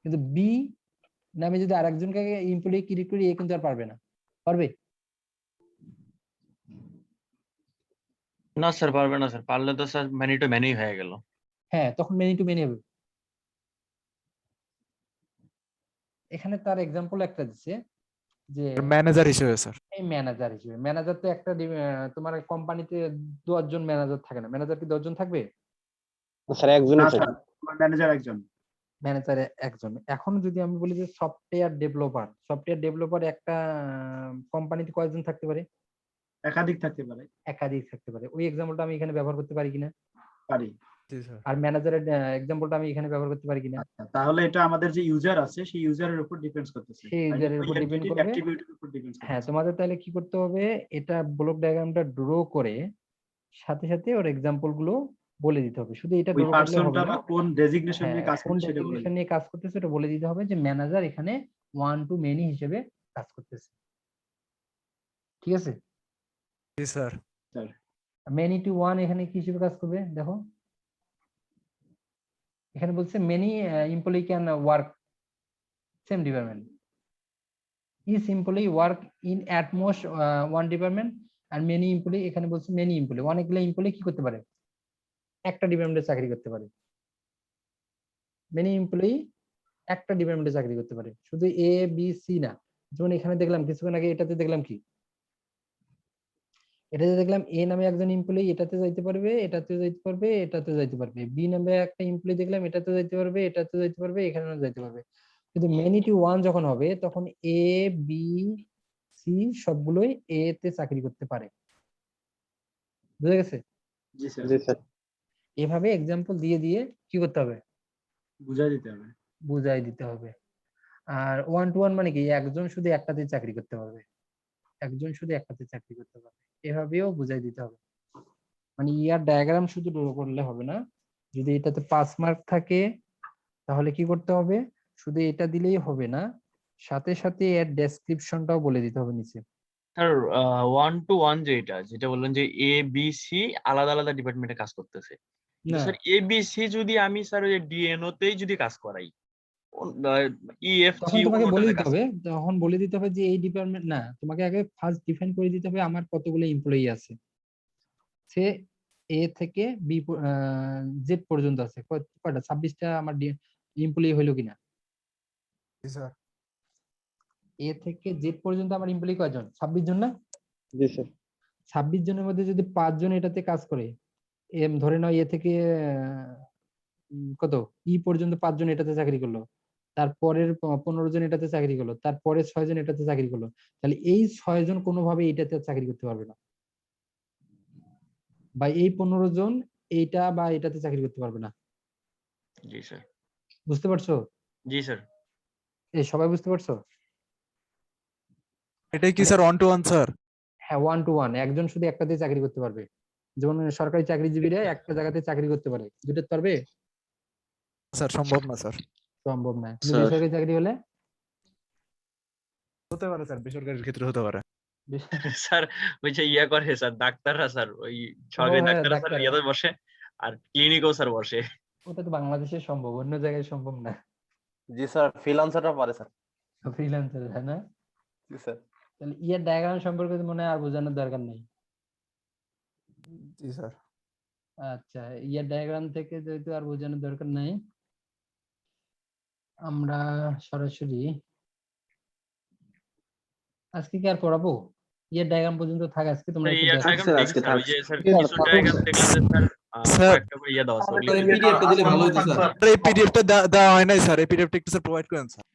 কিন্তু বি নামে যদি আরেকজনকে এমপ্লয়ি ক্রিয়েট করি, এ কিন্তু আর পারবে না। পারবে? না স্যার, পারবে না স্যার। পারলে তো স্যার মেনি টু মেনি হয়ে গেল। হ্যাঁ, তখন মেনি টু মেনি হবে। এখানে তার এক্সাম্পল একটা দিচ্ছে যে ম্যানেজার হিসেবে স্যার। এই ম্যানেজার হিসেবে, ম্যানেজার তো একটা তোমার কোম্পানিতে 10 জন ম্যানেজার থাকে না, ম্যানেজার কি 10 জন থাকবে? স্যার একজনই থাকে। ম্যানেজার একজন। ম্যানেজারে একজন। এখন যদি আমি বলি যে সফটওয়্যার ডেভেলপার একটা কোম্পানিতে কয়জন থাকতে পারে? একাধিক থাকতে পারে। একাধিক থাকতে পারে। ওই এক্সাম্পলটা আমি এখানে ব্যবহার করতে পারি কিনা? পারি। আর ম্যানেজারের এক্সাম্পলটা আমি এখানে ব্যবহার করতে পারি কিনা? তাহলে এটা আমাদের যে ইউজার আছে সেই ইউজারের উপর ডিপেন্ডস করতেছে। সেই ইউজারের উপর ডিপেন্ড করবে। অ্যাট্রিবিউটের উপর ডিপেন্ডস করবে। হ্যাঁ, তোমাদের তাহলে কি করতে হবে? এটা ব্লক ডায়াগ্রামটা ড্র করে সাথে সাথে ওর এক্সাম্পল গুলো বলে দিতে হবে। শুধু এটা ওই ড্র করলে হবে পারসনটা না, বা কোন ডেজিগনেশন নিয়ে কাজ কোন করছে সেটা বলে ডেজিগনেশন নিয়ে কাজ করতেছে এটা বলে দিতে হবে, যে ম্যানেজার এখানে 1 টু মেনি হিসেবে কাজ করতেছে। ঠিক আছে? জি স্যার। মেনি টু 1 এখানে কি হিসেবে কাজ করবে দেখো। এখানে বলছে many employee can work same department. Each employee work in at most 1 department আর মেনি এমপ্লয়ি, এখানে বলছে মেনি এমপ্লয়ি, অনেকগুলো এমপ্লয়ি কি করতে পারে? একটা ডিপার্টমেন্টে চাকরি করতে পারে। মেনি এমপ্লয়ি একটা ডিপার্টমেন্টে চাকরি করতে পারে, শুধু এ বি সি না। যেমন এখানে দেখলাম কিছুক্ষণ আগে, এটাতে দেখলাম কি এটাতে দেখলাম এ নামে একজন এমপ্লয়ি এটাতে যাইতে পারবে, এটাতে যাইতে পারবে, এটাতে যাইতে পারবে। বি নামে একটা এমপ্লয়ি দেখলাম এটাতে যাইতে পারবে, এটাতে যাইতে পারবে, এখানেও যাইতে পারবে। কিন্তু মেনি টু ওয়ান যখন হবে তখন এ বি সি সবগুলোই এ তে চাকরি করতে পারে। বুঝা গেছে? জি স্যার, জি স্যার। এভাবে এক্সাম্পল দিয়ে দিয়ে কি করতে হবে? বুঝাই দিতে হবে। বুঝাই দিতে হবে। আর ওয়ান টু ওয়ান মানে কি, একজন শুধু একটাতে চাকরি করতে পারবে, একজন শুধু একটাতে চাকরি করতে পারবে, এভাবেও বুঝাই দিতে হবে। মানে ইয়ার ডায়াগ্রাম শুধু ড্র করলে হবে না, যদি এটাতে 5 মার্ক থাকে তাহলে কি করতে হবে, শুধু এটা দিলেই হবে না, সাথে সাথে এর ডেসক্রিপশনটাও বলে দিতে হবে নিচে। স্যার 1 to 1 যেটা বললেন যে এ বি সি আলাদা আলাদা ডিপার্টমেন্টে কাজ করতেছে, কিন্তু না স্যার এ বি সি যদি আমি স্যার ওই ডিএনও তেই যদি কাজ করাই, ইএফ তখন জি তোমাকে বলে অন্যটাতে দিতে কাজ হবে, তখন বলে দিতে হবে যে এই ডিপার্টমেন্ট না, তোমাকে আগে ফার্স্ট ডিফাইন করে দিতে হবে আমার কতগুলো এমপ্লয়ি আছে, সে এ থেকে বি জেড পর্যন্ত আছে, কয়টা 26টা আমার এমপ্লয়ি হইলো কিনা। জি স্যার। এ থেকে জেড পর্যন্ত আমার এমপ্লয়ি কয়জন? 26 জন না? জি স্যার। 26 জনের মধ্যে যদি 5 জন এটাতে কাজ করে, এম ধরে নাও এ থেকে কত ই পর্যন্ত 5 জন এটাতে চাকরি করলো, তারপরের 15 জন এটাতে চাকরি করলো, তারপরে 6 জন এটাতে চাকরি করলো, তাহলে এই 6 জন কোনোভাবে এটাতে চাকরি করতে পারবে না, বা এই 15 জন এইটা বা এটাতে চাকরি করতে পারবে না। জি স্যার। বুঝতে পারছো? জি স্যার। এই সবাই বুঝতে পারছো? এটাই কি মানে- স্যার 1 to 1 স্যার? হ্যাঁ, 1 to 1, একজন শুধু একটাতে চাকরি করতে পারবে। যেমন সরকারি চাকরিজীবীরা একটা জায়গাতে চাকরি করতে পারে, দুটোতে পারবে? স্যার সম্ভব না স্যার। সম্ভব না। কিন্তু স্যার। বেসরকারি চাকরি হলে হতে পারে স্যার, বেসরকারির ক্ষেত্রে হতে পারে। স্যার ওই যে ইয়া করে স্যার ডাক্তাররা, স্যার ওই সরকারি হ্যাঁ, ডাক্তাররা স্যার ডাক্তাররা। ইয়াতে বসে, আর ক্লিনিকও স্যার বসে। ওটা তো বাংলাদেশে সম্ভব, অন্য জায়গায় সম্ভব না। জি স্যার, ফ্রিল্যান্সাররা পারে স্যার। ফ্রিল্যান্সার, হ্যাঁ না? জি স্যার। তাহলে ইয়ার ডায়াগ্রাম সম্পর্কে তো মনে হয় আর বোঝানোর দরকার নেই। জি স্যার। আচ্ছা, ইয়ার ডায়াগ্রাম থেকে যেহেতু আর বোঝানোর দরকার নাই, আমরা সরাসরি আজকে কি আর পড়াবো? ইয়ার ডায়াগ্রাম পর্যন্ত থাক আজকে, তোমরা একটু ইয়ার দেখো। ডায়াগ্রাম স্যার, দেখি আজকে স্যার, ওই থাক। যে স্যার স্যার, কিছু থাকুক ডায়াগ্রাম স্যার। দেখলাম যে স্যার স্যার, কয়েকটা করে ইয়া দেওয়া আছে, ওগুলো স্যার, এই পিডিএফটা দিলে ভালো হতো স্যার। এই পিডিএফটা দেওয়া হয় নাই স্যার, এই পিডিএফটা একটু স্যার প্রোভাইড করেন স্যার।